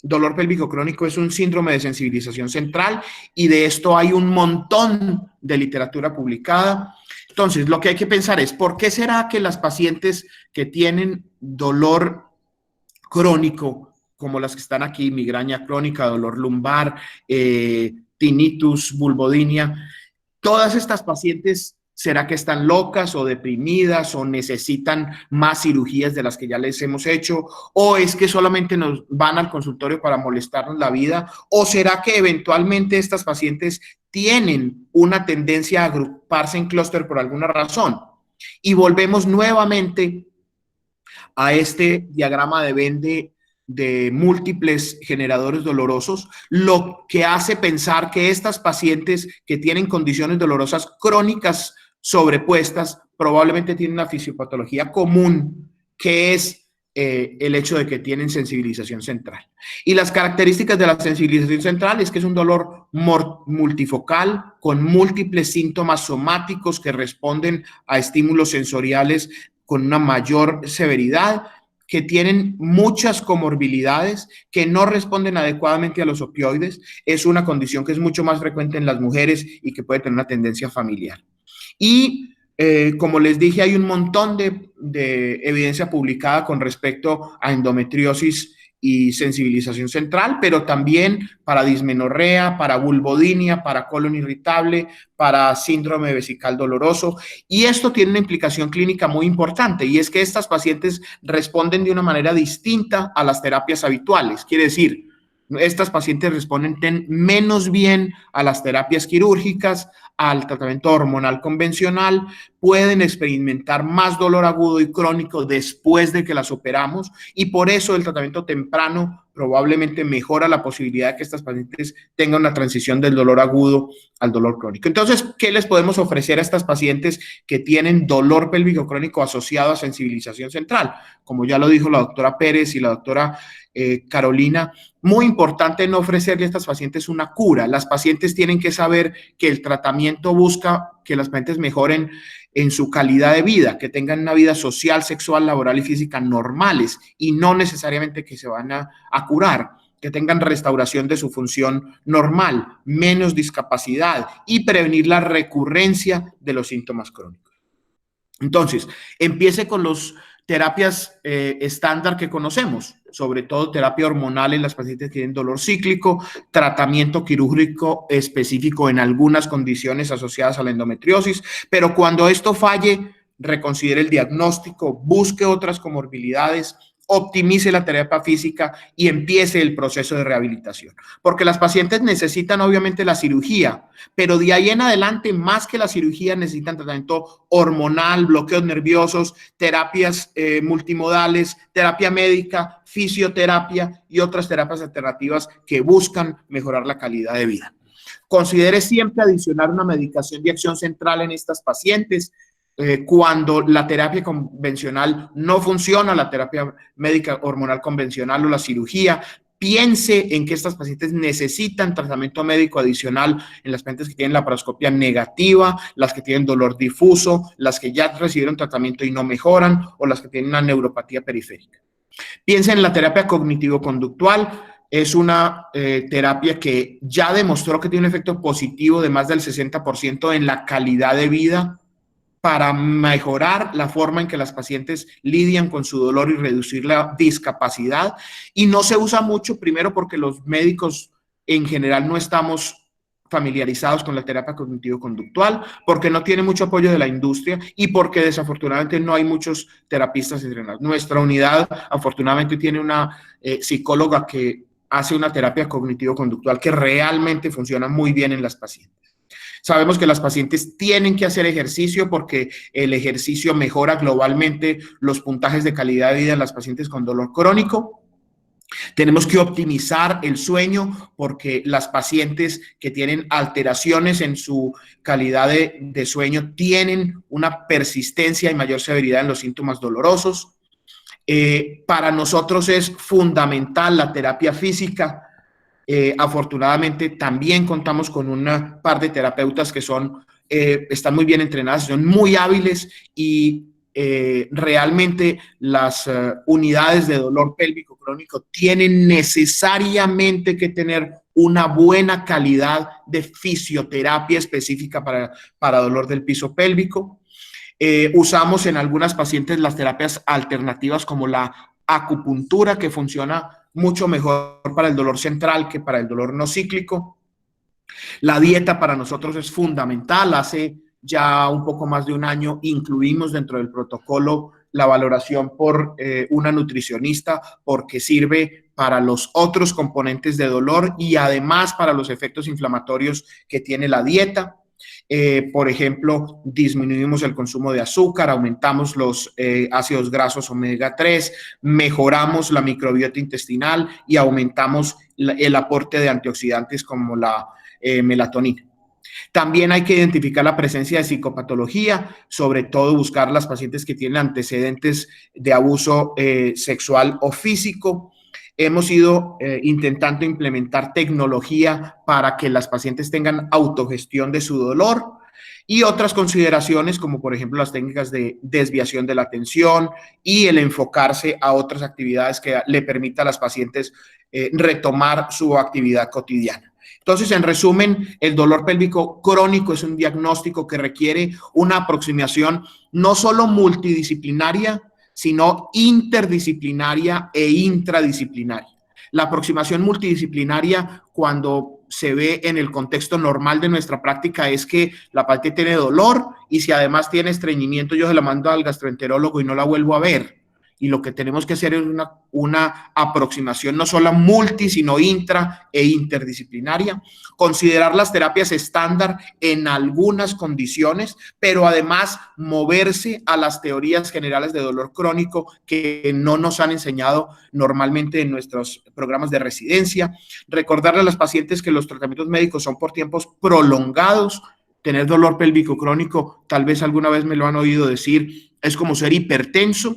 dolor pélvico crónico es un síndrome de sensibilización central y de esto hay un montón de literatura publicada. Entonces, lo que hay que pensar es, ¿por qué será que las pacientes que tienen dolor crónico, como las que están aquí, migraña crónica, dolor lumbar, tinnitus, vulvodynia, todas estas pacientes, ¿será que están locas o deprimidas o necesitan más cirugías de las que ya les hemos hecho? ¿O es que solamente nos van al consultorio para molestarnos la vida? ¿O será que eventualmente estas pacientes tienen una tendencia a agruparse en clúster por alguna razón? Y volvemos nuevamente a este diagrama de Venn de múltiples generadores dolorosos, lo que hace pensar que estas pacientes que tienen condiciones dolorosas crónicas sobrepuestas probablemente tienen una fisiopatología común, que es el hecho de que tienen sensibilización central. Y las características de la sensibilización central es que es un dolor multifocal con múltiples síntomas somáticos que responden a estímulos sensoriales con una mayor severidad, que tienen muchas comorbilidades, que no responden adecuadamente a los opioides. Es una condición que es mucho más frecuente en las mujeres y que puede tener una tendencia familiar. Y como les dije, hay un montón de evidencia publicada con respecto a endometriosis y sensibilización central, pero también para dismenorrea, para vulvodynia, para colon irritable, para síndrome vesical doloroso. Y esto tiene una implicación clínica muy importante, y es que estas pacientes responden de una manera distinta a las terapias habituales. Quiere decir, estas pacientes responden menos bien a las terapias quirúrgicas, al tratamiento hormonal convencional, pueden experimentar más dolor agudo y crónico después de que las operamos, y por eso el tratamiento temprano probablemente mejora la posibilidad de que estas pacientes tengan una transición del dolor agudo al dolor crónico. Entonces, ¿qué les podemos ofrecer a estas pacientes que tienen dolor pélvico crónico asociado a sensibilización central? Como ya lo dijo la doctora Pérez y la doctora Carolina, muy importante no ofrecerle a estas pacientes una cura. Las pacientes tienen que saber que el tratamiento busca que las pacientes mejoren en su calidad de vida, que tengan una vida social, sexual, laboral y física normales, y no necesariamente que se van a curar, que tengan restauración de su función normal, menos discapacidad y prevenir la recurrencia de los síntomas crónicos. Entonces, empiece con los terapias estándar que conocemos, sobre todo terapia hormonal en las pacientes que tienen dolor cíclico, tratamiento quirúrgico específico en algunas condiciones asociadas a la endometriosis, pero cuando esto falle, reconsidere el diagnóstico, busque otras comorbilidades, optimice la terapia física y empiece el proceso de rehabilitación. Porque las pacientes necesitan obviamente la cirugía, pero de ahí en adelante, más que la cirugía, necesitan tratamiento hormonal, bloqueos nerviosos, terapias multimodales, terapia médica, fisioterapia y otras terapias alternativas que buscan mejorar la calidad de vida. Considere siempre adicionar una medicación de acción central en estas pacientes. Cuando la terapia convencional no funciona, la terapia médica hormonal convencional o la cirugía, piense en que estas pacientes necesitan tratamiento médico adicional en las pacientes que tienen la laparoscopia negativa, las que tienen dolor difuso, las que ya recibieron tratamiento y no mejoran o las que tienen una neuropatía periférica. Piense en la terapia cognitivo-conductual. Es una terapia que ya demostró que tiene un efecto positivo de más del 60% en la calidad de vida para mejorar la forma en que las pacientes lidian con su dolor y reducir la discapacidad. Y no se usa mucho, primero porque los médicos en general no estamos familiarizados con la terapia cognitivo-conductual, porque no tiene mucho apoyo de la industria y porque desafortunadamente no hay muchos terapistas entrenados. Nuestra unidad afortunadamente tiene una psicóloga que hace una terapia cognitivo-conductual que realmente funciona muy bien en las pacientes. Sabemos que las pacientes tienen que hacer ejercicio porque el ejercicio mejora globalmente los puntajes de calidad de vida en las pacientes con dolor crónico. Tenemos que optimizar el sueño porque las pacientes que tienen alteraciones en su calidad de sueño tienen una persistencia y mayor severidad en los síntomas dolorosos. Para nosotros es fundamental la terapia física. Afortunadamente también contamos con un par de terapeutas que están muy bien entrenadas, son muy hábiles y realmente las unidades de dolor pélvico crónico tienen necesariamente que tener una buena calidad de fisioterapia específica para dolor del piso pélvico. Usamos en algunas pacientes las terapias alternativas como la acupuntura, que funciona mucho mejor para el dolor central que para el dolor no cíclico. La dieta para nosotros es fundamental. Hace ya un poco más de un año incluimos dentro del protocolo la valoración por una nutricionista porque sirve para los otros componentes de dolor y además para los efectos inflamatorios que tiene la dieta. Por ejemplo, disminuimos el consumo de azúcar, aumentamos los ácidos grasos omega 3, mejoramos la microbiota intestinal y aumentamos el aporte de antioxidantes como la melatonina. También hay que identificar la presencia de psicopatología, sobre todo buscar las pacientes que tienen antecedentes de abuso sexual o físico. Hemos ido intentando implementar tecnología para que las pacientes tengan autogestión de su dolor y otras consideraciones como por ejemplo las técnicas de desviación de la atención y el enfocarse a otras actividades que le permita a las pacientes retomar su actividad cotidiana. Entonces, en resumen, el dolor pélvico crónico es un diagnóstico que requiere una aproximación no solo multidisciplinaria, sino interdisciplinaria e intradisciplinaria. La aproximación multidisciplinaria, cuando se ve en el contexto normal de nuestra práctica, es que la paciente tiene dolor y si además tiene estreñimiento, yo se la mando al gastroenterólogo y no la vuelvo a ver. Y lo que tenemos que hacer es una aproximación no solo multi, sino intra e interdisciplinaria. Considerar las terapias estándar en algunas condiciones, pero además moverse a las teorías generales de dolor crónico que no nos han enseñado normalmente en nuestros programas de residencia. Recordarle a las pacientes que los tratamientos médicos son por tiempos prolongados. Tener dolor pélvico crónico, tal vez alguna vez me lo han oído decir, es como ser hipertenso.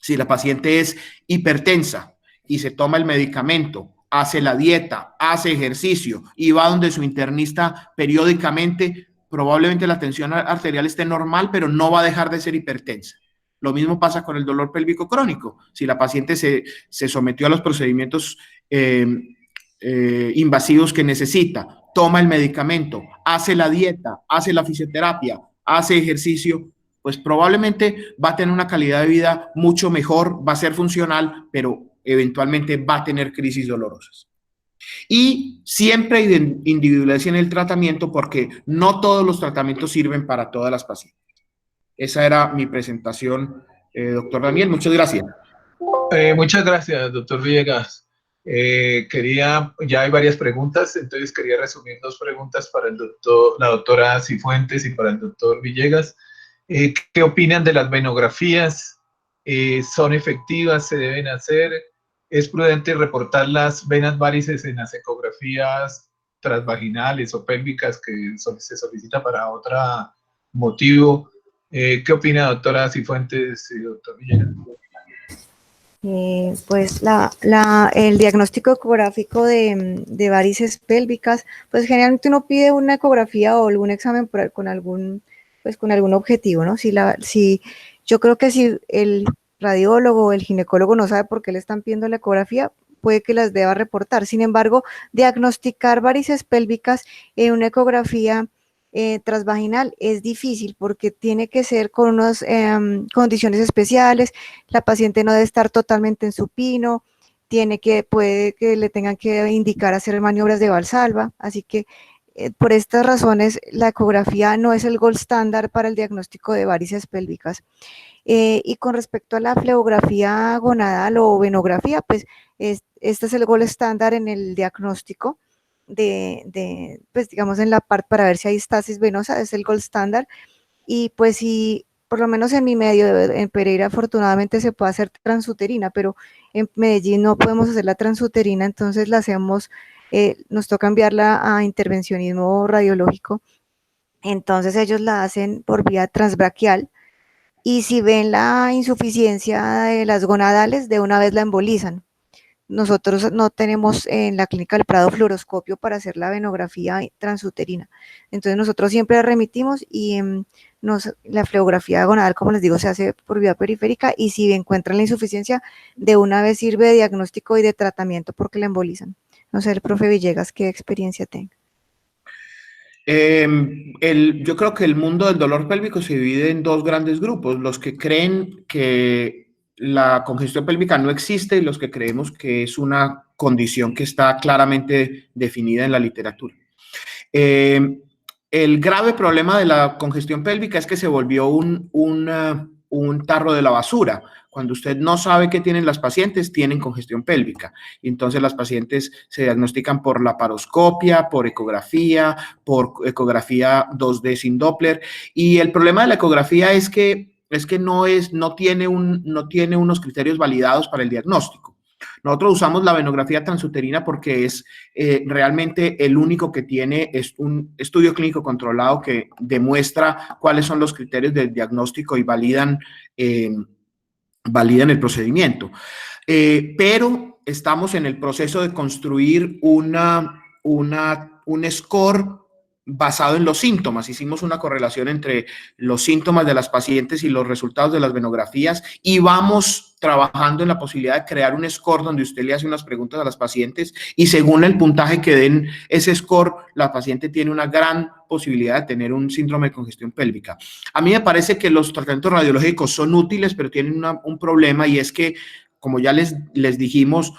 Si la paciente es hipertensa y se toma el medicamento, hace la dieta, hace ejercicio y va donde su internista periódicamente, probablemente la tensión arterial esté normal, pero no va a dejar de ser hipertensa. Lo mismo pasa con el dolor pélvico crónico. Si la paciente se sometió a los procedimientos invasivos que necesita, toma el medicamento, hace la dieta, hace la fisioterapia, hace ejercicio, pues probablemente va a tener una calidad de vida mucho mejor, va a ser funcional, pero eventualmente va a tener crisis dolorosas. Y siempre individualicen el tratamiento porque no todos los tratamientos sirven para todas las pacientes. Esa era mi presentación, doctor Daniel. Muchas gracias. Muchas gracias, doctor Villegas. Ya hay varias preguntas, entonces quería resumir 2 preguntas para la doctora Cifuentes y para el doctor Villegas. ¿Qué opinan de las venografías? ¿Son efectivas? ¿Se deben hacer? ¿Es prudente reportar las venas varices en las ecografías transvaginales o pélvicas que se solicita para otro motivo? ¿Qué opina doctora Cifuentes y doctor Villegas? Pues el diagnóstico ecográfico de varices pélvicas, pues generalmente uno pide una ecografía o algún examen con algún objetivo, ¿no? Yo creo que si el radiólogo o el ginecólogo no sabe por qué le están pidiendo la ecografía, puede que las deba reportar. Sin embargo, diagnosticar varices pélvicas en una ecografía transvaginal es difícil porque tiene que ser con unas condiciones especiales. La paciente no debe estar totalmente en supino, puede que le tengan que indicar hacer maniobras de Valsalva, así que por estas razones la ecografía no es el gold estándar para el diagnóstico de varices pélvicas. Y con respecto a la fleografía gonadal o venografía, pues este es el gold estándar en el diagnóstico pues digamos en la parte para ver si hay estasis venosa, es el gold estándar. Y pues si por lo menos en mi medio, en Pereira afortunadamente se puede hacer transuterina, pero en Medellín no podemos hacer la transuterina, entonces la hacemos, nos toca enviarla a intervencionismo radiológico, entonces ellos la hacen por vía transbraquial, y si ven la insuficiencia de las gonadales, de una vez la embolizan. Nosotros no tenemos en la clínica del Prado fluoroscopio para hacer la venografía transuterina. Entonces nosotros siempre remitimos y la fleografía gonadal, como les digo, se hace por vía periférica, y si encuentran la insuficiencia, de una vez sirve de diagnóstico y de tratamiento porque la embolizan. No sé, el profe Villegas, ¿qué experiencia tenga? Yo creo que el mundo del dolor pélvico se divide en 2 grandes grupos: los que creen que la congestión pélvica no existe y los que creemos que es una condición que está claramente definida en la literatura. El grave problema de la congestión pélvica es que se volvió un tarro de la basura. Cuando usted no sabe qué tienen las pacientes, tienen congestión pélvica. Y entonces las pacientes se diagnostican por laparoscopia, por ecografía 2D sin Doppler. Y el problema de la ecografía es que no tiene unos criterios validados para el diagnóstico. Nosotros usamos la venografía transuterina porque es realmente el único que tiene, es un estudio clínico controlado que demuestra cuáles son los criterios del diagnóstico y validan el procedimiento. Pero estamos en el proceso de construir un score basado en los síntomas. Hicimos una correlación entre los síntomas de las pacientes y los resultados de las venografías, y vamos trabajando en la posibilidad de crear un score donde usted le hace unas preguntas a las pacientes y según el puntaje que den ese score, la paciente tiene una gran posibilidad de tener un síndrome de congestión pélvica. A mí me parece que los tratamientos radiológicos son útiles, pero tienen un problema, y es que, como ya les dijimos,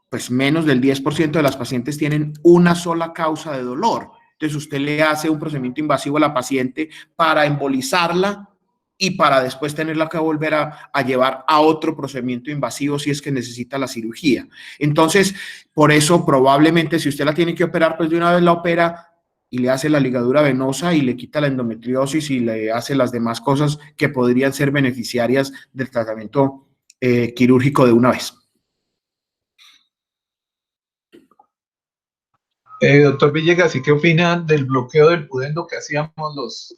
pues menos del 10% de las pacientes tienen una sola causa de dolor. Entonces usted le hace un procedimiento invasivo a la paciente para embolizarla y para después tenerla que volver a llevar a otro procedimiento invasivo si es que necesita la cirugía. Entonces, por eso probablemente si usted la tiene que operar, pues de una vez la opera y le hace la ligadura venosa y le quita la endometriosis y le hace las demás cosas que podrían ser beneficiarias del tratamiento quirúrgico de una vez. Doctor Villegas, ¿y qué opina del bloqueo del pudendo que hacíamos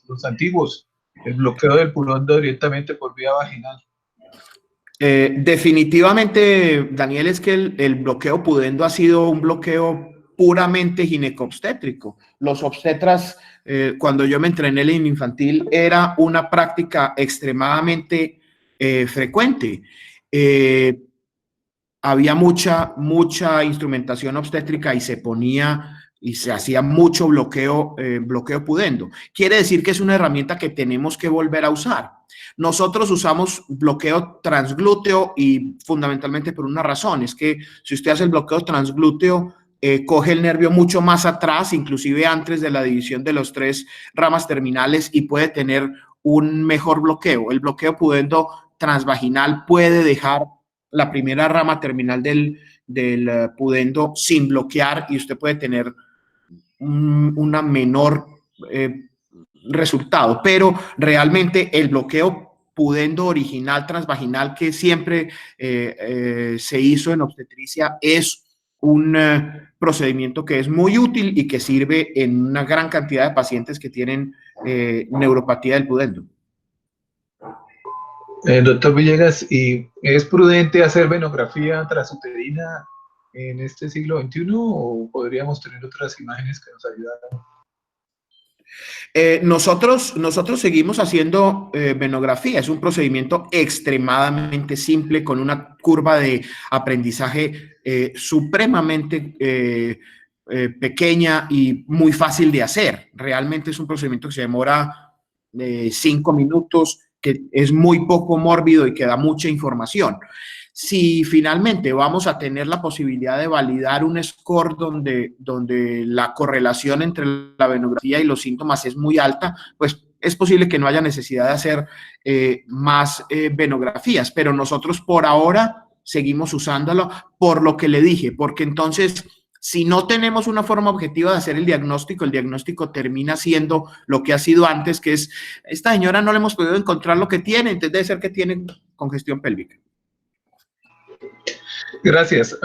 los antiguos? El bloqueo del pudendo directamente por vía vaginal. Definitivamente, Daniel, es que el bloqueo pudendo ha sido un bloqueo puramente ginecobstétrico. Los obstetras, cuando yo me entrené en infantil, era una práctica extremadamente frecuente. Había mucha instrumentación obstétrica y se ponía y se hacía mucho bloqueo pudendo. Quiere decir que es una herramienta que tenemos que volver a usar. Nosotros usamos bloqueo transglúteo y fundamentalmente por una razón, es que si usted hace el bloqueo transglúteo, coge el nervio mucho más atrás, inclusive antes de la división de los 3 ramas terminales, y puede tener un mejor bloqueo. El bloqueo pudendo transvaginal puede dejar la primera rama terminal del pudendo sin bloquear y usted puede tener una menor resultado, pero realmente el bloqueo pudendo original transvaginal que siempre se hizo en obstetricia es un procedimiento que es muy útil y que sirve en una gran cantidad de pacientes que tienen neuropatía del pudendo. Doctor Villegas, ¿y es prudente hacer venografía transuterina en este siglo XXI o podríamos tener otras imágenes que nos ayudaran? Nosotros seguimos haciendo venografía. Es un procedimiento extremadamente simple con una curva de aprendizaje supremamente pequeña y muy fácil de hacer. Realmente es un procedimiento que se demora 5 minutos, que es muy poco mórbido y que da mucha información. Si finalmente vamos a tener la posibilidad de validar un score donde la correlación entre la venografía y los síntomas es muy alta, pues es posible que no haya necesidad de hacer más venografías, pero nosotros por ahora seguimos usándolo por lo que le dije, porque entonces si no tenemos una forma objetiva de hacer el diagnóstico termina siendo lo que ha sido antes, que es, esta señora no le hemos podido encontrar lo que tiene, entonces debe ser que tiene congestión pélvica. Gracias.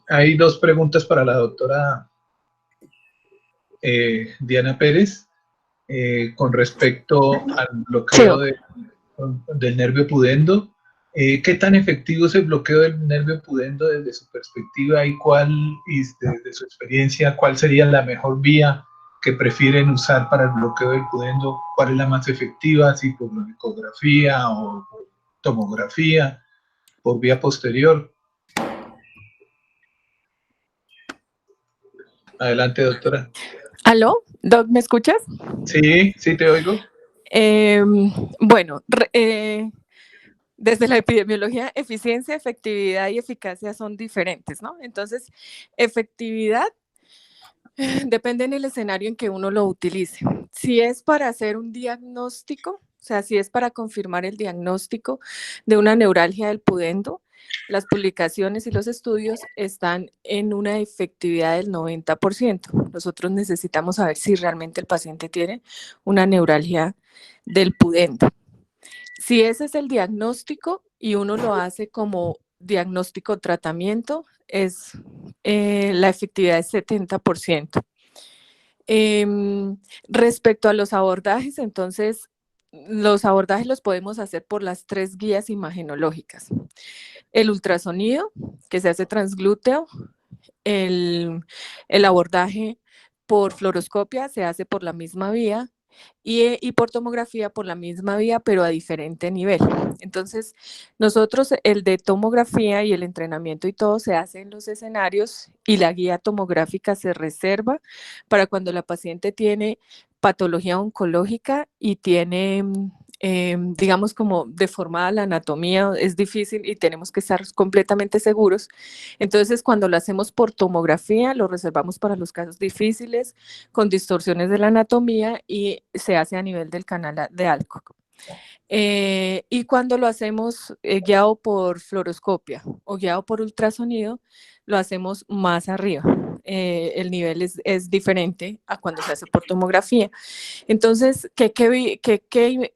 Hay 2 preguntas para la doctora Diana Pérez con respecto al bloqueo del nervio pudendo. ¿Qué tan efectivo es el bloqueo del nervio pudendo desde su perspectiva y desde su experiencia, cuál sería la mejor vía que prefieren usar para el bloqueo del pudendo? ¿Cuál es la más efectiva? ¿Si por ecografía o por tomografía, por vía posterior? Adelante, doctora. ¿Aló? Doc, ¿me escuchas? Sí, sí te oigo. Bueno, desde la epidemiología, eficiencia, efectividad y eficacia son diferentes, ¿no? Entonces, efectividad depende en el escenario en que uno lo utilice. Si es para hacer un diagnóstico, o sea, si es para confirmar el diagnóstico de una neuralgia del pudendo, las publicaciones y los estudios están en una efectividad del 90%. Nosotros necesitamos saber si realmente el paciente tiene una neuralgia del pudendo. Si ese es el diagnóstico y uno lo hace como diagnóstico-tratamiento, la efectividad es 70%. Respecto a los abordajes, entonces, los abordajes los podemos hacer por las 3 guías imagenológicas. El ultrasonido, que se hace transglúteo, el abordaje por fluoroscopia se hace por la misma vía y por tomografía por la misma vía, pero a diferente nivel. Entonces, nosotros el de tomografía y el entrenamiento y todo se hace en los escenarios y la guía tomográfica se reserva para cuando la paciente tiene patología oncológica y tiene, digamos, como deformada la anatomía, es difícil y tenemos que estar completamente seguros. Entonces, cuando lo hacemos por tomografía, lo reservamos para los casos difíciles, con distorsiones de la anatomía y se hace a nivel del canal de Alcock. Y cuando lo hacemos guiado por fluoroscopia o guiado por ultrasonido, lo hacemos más arriba. El nivel es diferente a cuando se hace por tomografía. Entonces, ¿qué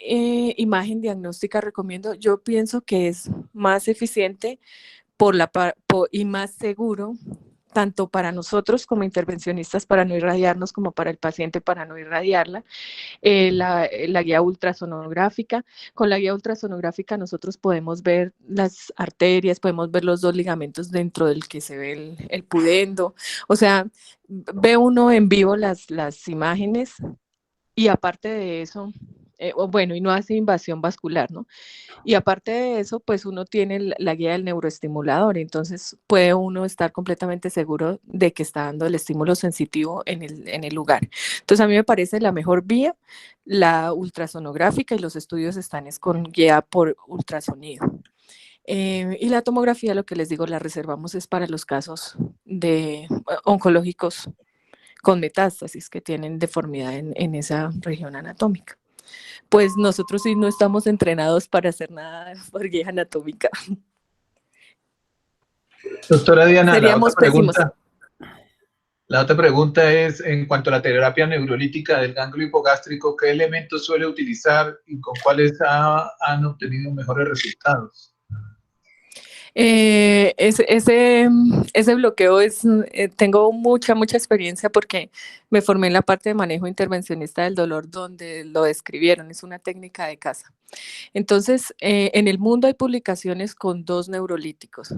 imagen diagnóstica recomiendo? Yo pienso que es más eficiente y más seguro, tanto para nosotros como intervencionistas para no irradiarnos, como para el paciente para no irradiarla, la guía ultrasonográfica. Con la guía ultrasonográfica nosotros podemos ver las arterias, podemos ver los 2 ligamentos dentro del que se ve el pudendo. O sea, ve uno en vivo las imágenes y aparte de eso, o bueno, y no hace invasión vascular, ¿no? Y aparte de eso, pues uno tiene la guía del neuroestimulador, entonces puede uno estar completamente seguro de que está dando el estímulo sensitivo en el lugar. Entonces a mí me parece la mejor vía, la ultrasonográfica, y los estudios están con guía por ultrasonido. Y la tomografía, lo que les digo, la reservamos es para los casos de oncológicos con metástasis que tienen deformidad en esa región anatómica. Pues nosotros sí no estamos entrenados para hacer nada por guía anatómica. Doctora Diana, Seríamos pésimos. La otra pregunta es, en cuanto a la terapia neurolítica del ganglio hipogástrico, ¿qué elementos suele utilizar y con cuáles han obtenido mejores resultados? Ese bloqueo tengo mucha experiencia porque me formé en la parte de manejo intervencionista del dolor donde lo describieron, es una técnica de casa. Entonces, en el mundo hay publicaciones con 2 neurolíticos,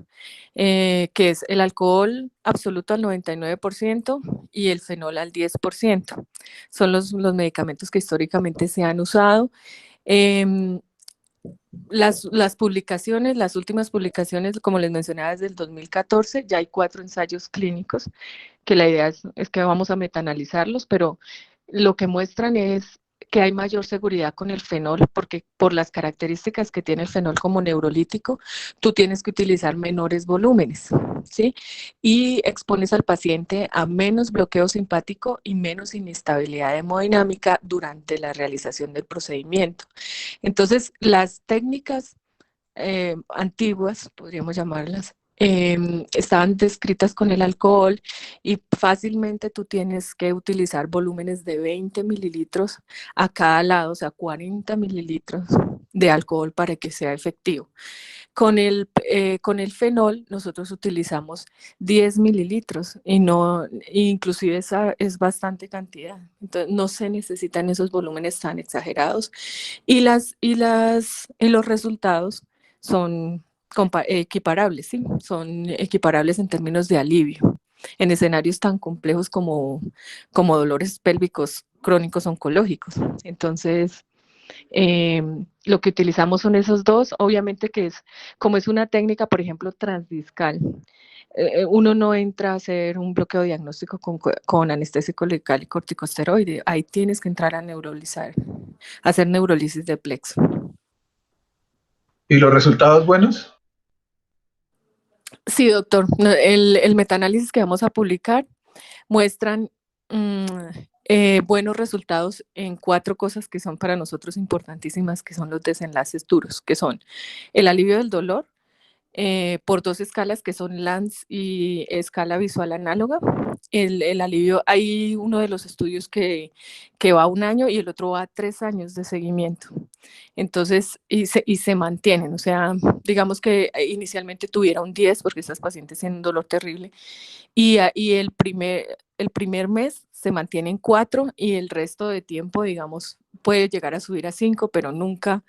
que es el alcohol absoluto al 99% y el fenol al 10%. Son los medicamentos que históricamente se han usado. Las publicaciones, las últimas publicaciones, como les mencionaba, desde el 2014, ya hay 4 ensayos clínicos, que la idea es que vamos a metaanalizarlos, pero lo que muestran es que hay mayor seguridad con el fenol, porque por las características que tiene el fenol como neurolítico, tú tienes que utilizar menores volúmenes, ¿sí? Y expones al paciente a menos bloqueo simpático y menos inestabilidad hemodinámica durante la realización del procedimiento. Entonces, las técnicas antiguas, podríamos llamarlas, estaban descritas con el alcohol y fácilmente tú tienes que utilizar volúmenes de 20 mililitros a cada lado, o sea, 40 mililitros de alcohol para que sea efectivo. Con el fenol nosotros utilizamos 10 mililitros y no, inclusive esa es bastante cantidad. Entonces no se necesitan esos volúmenes tan exagerados y los resultados son equiparables, ¿sí? Son equiparables en términos de alivio en escenarios tan complejos como dolores pélvicos crónicos oncológicos. Entonces, lo que utilizamos son esos dos, obviamente que como es una técnica, por ejemplo, transdiscal, uno no entra a hacer un bloqueo diagnóstico con anestésico local y corticosteroide, ahí tienes que entrar a neurolizar, hacer neurolisis de plexo. ¿Y los resultados buenos? Sí, doctor, el metaanálisis que vamos a publicar muestran buenos resultados en 4 cosas que son para nosotros importantísimas, que son los desenlaces duros, que son el alivio del dolor, por 2 escalas que son LANS y escala visual análoga. El alivio, hay uno de los estudios que va a 1 año y el otro va a 3 años de seguimiento. Entonces, y se mantienen, o sea, digamos que inicialmente tuviera un 10 porque estas pacientes tienen un dolor terrible y el primer mes se mantiene en 4 y el resto de tiempo, digamos, puede llegar a subir a 5, pero nunca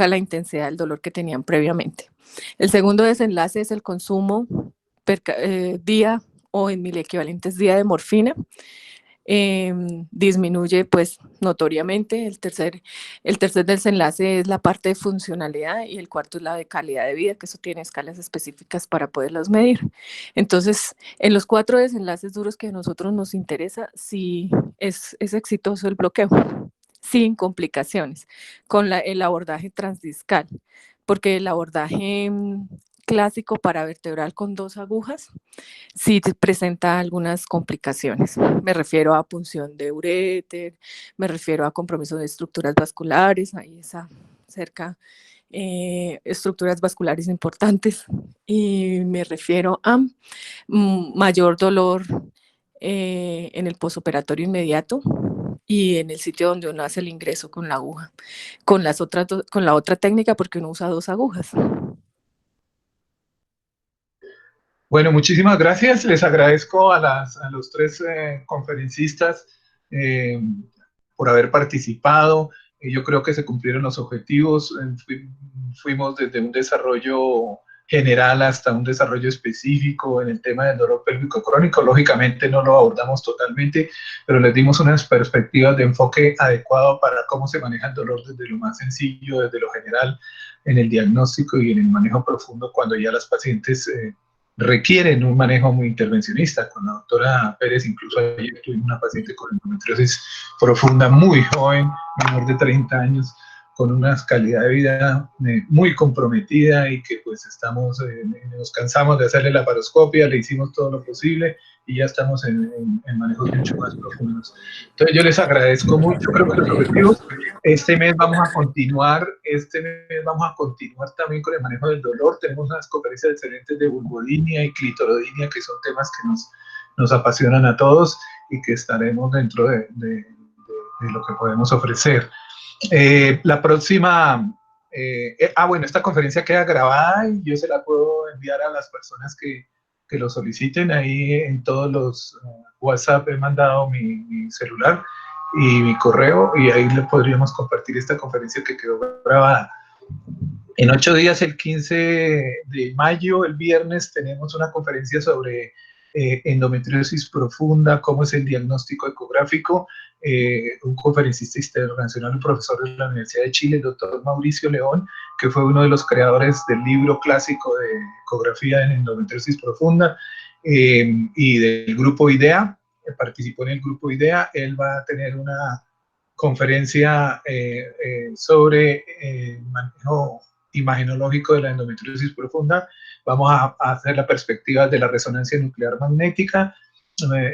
la intensidad del dolor que tenían previamente. El segundo desenlace es el consumo día o en miliequivalentes día de morfina. Disminuye pues notoriamente. El tercer desenlace es la parte de funcionalidad y el cuarto es la de calidad de vida, que eso tiene escalas específicas para poderlas medir. Entonces, en los 4 desenlaces duros que a nosotros nos interesa, sí es exitoso el bloqueo, sin complicaciones, con el abordaje transdiscal, porque el abordaje clásico paravertebral con 2 agujas sí presenta algunas complicaciones. Me refiero a punción de uréter, me refiero a compromiso de estructuras vasculares, ahí está cerca estructuras vasculares importantes, y me refiero a mayor dolor en el posoperatorio inmediato y en el sitio donde uno hace el ingreso con la aguja, con la otra técnica porque uno usa 2 agujas. Bueno, muchísimas gracias. Les agradezco a los 3 conferencistas por haber participado. Yo creo que se cumplieron los objetivos. Fuimos desde un desarrollo general hasta un desarrollo específico en el tema del dolor pélvico crónico. Lógicamente no lo abordamos totalmente, pero les dimos unas perspectivas de enfoque adecuado para cómo se maneja el dolor desde lo más sencillo, desde lo general, en el diagnóstico y en el manejo profundo cuando ya las pacientes requieren un manejo muy intervencionista. Con la doctora Pérez, incluso ayer tuvimos una paciente con endometriosis profunda, muy joven, menor de 30 años, con una calidad de vida muy comprometida y que pues nos cansamos de hacerle la laparoscopia, le hicimos todo lo posible y ya estamos en manejos mucho más profundos. Entonces yo les agradezco mucho, creo que los objetivos, este mes vamos a continuar también con el manejo del dolor, tenemos unas conferencias excelentes de vulvodinia y clitorodinia, que son temas que nos apasionan a todos y que estaremos dentro de lo que podemos ofrecer. La próxima, bueno, esta conferencia queda grabada y yo se la puedo enviar a las personas que lo soliciten. Ahí en todos los WhatsApp he mandado mi celular y mi correo y ahí le podríamos compartir esta conferencia que quedó grabada. En 8 días, el 15 de mayo, el viernes, tenemos una conferencia sobre endometriosis profunda, cómo es el diagnóstico ecográfico. Un conferencista internacional, un profesor de la Universidad de Chile, el doctor Mauricio León, que fue uno de los creadores del libro clásico de ecografía en endometriosis profunda, y del grupo IDEA, participó en el grupo IDEA. Él va a tener una conferencia sobre manejo imagenológico de la endometriosis profunda. Vamos a hacer la perspectiva de la resonancia nuclear magnética,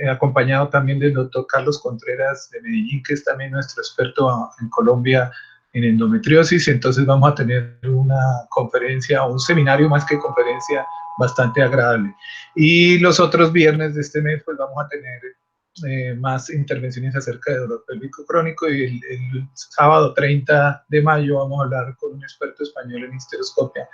acompañado también del doctor Carlos Contreras de Medellín, que es también nuestro experto en Colombia en endometriosis. Entonces vamos a tener una conferencia o un seminario más que conferencia bastante agradable. Y los otros viernes de este mes pues vamos a tener más intervenciones acerca de dolor pélvico crónico, y el sábado 30 de mayo vamos a hablar con un experto español en histeroscopia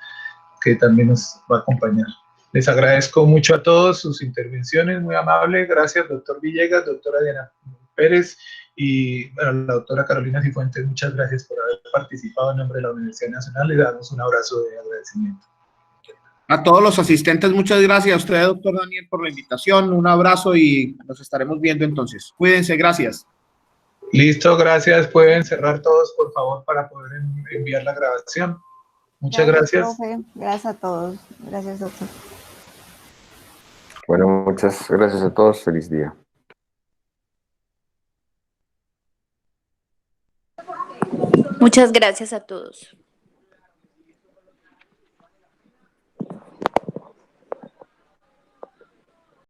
que también nos va a acompañar. Les agradezco mucho a todos sus intervenciones, muy amable. Gracias, doctor Villegas, doctora Diana Pérez y a la doctora Carolina Cifuentes. Muchas gracias por haber participado en nombre de la Universidad Nacional. Les damos un abrazo de agradecimiento. A todos los asistentes, muchas gracias. A usted, doctor Daniel, por la invitación. Un abrazo y nos estaremos viendo entonces. Cuídense, gracias. Listo, gracias. Pueden cerrar todos, por favor, para poder enviar la grabación. Muchas gracias. Profe. Gracias a todos. Gracias, doctor. Bueno, muchas gracias a todos. Feliz día. Muchas gracias a todos.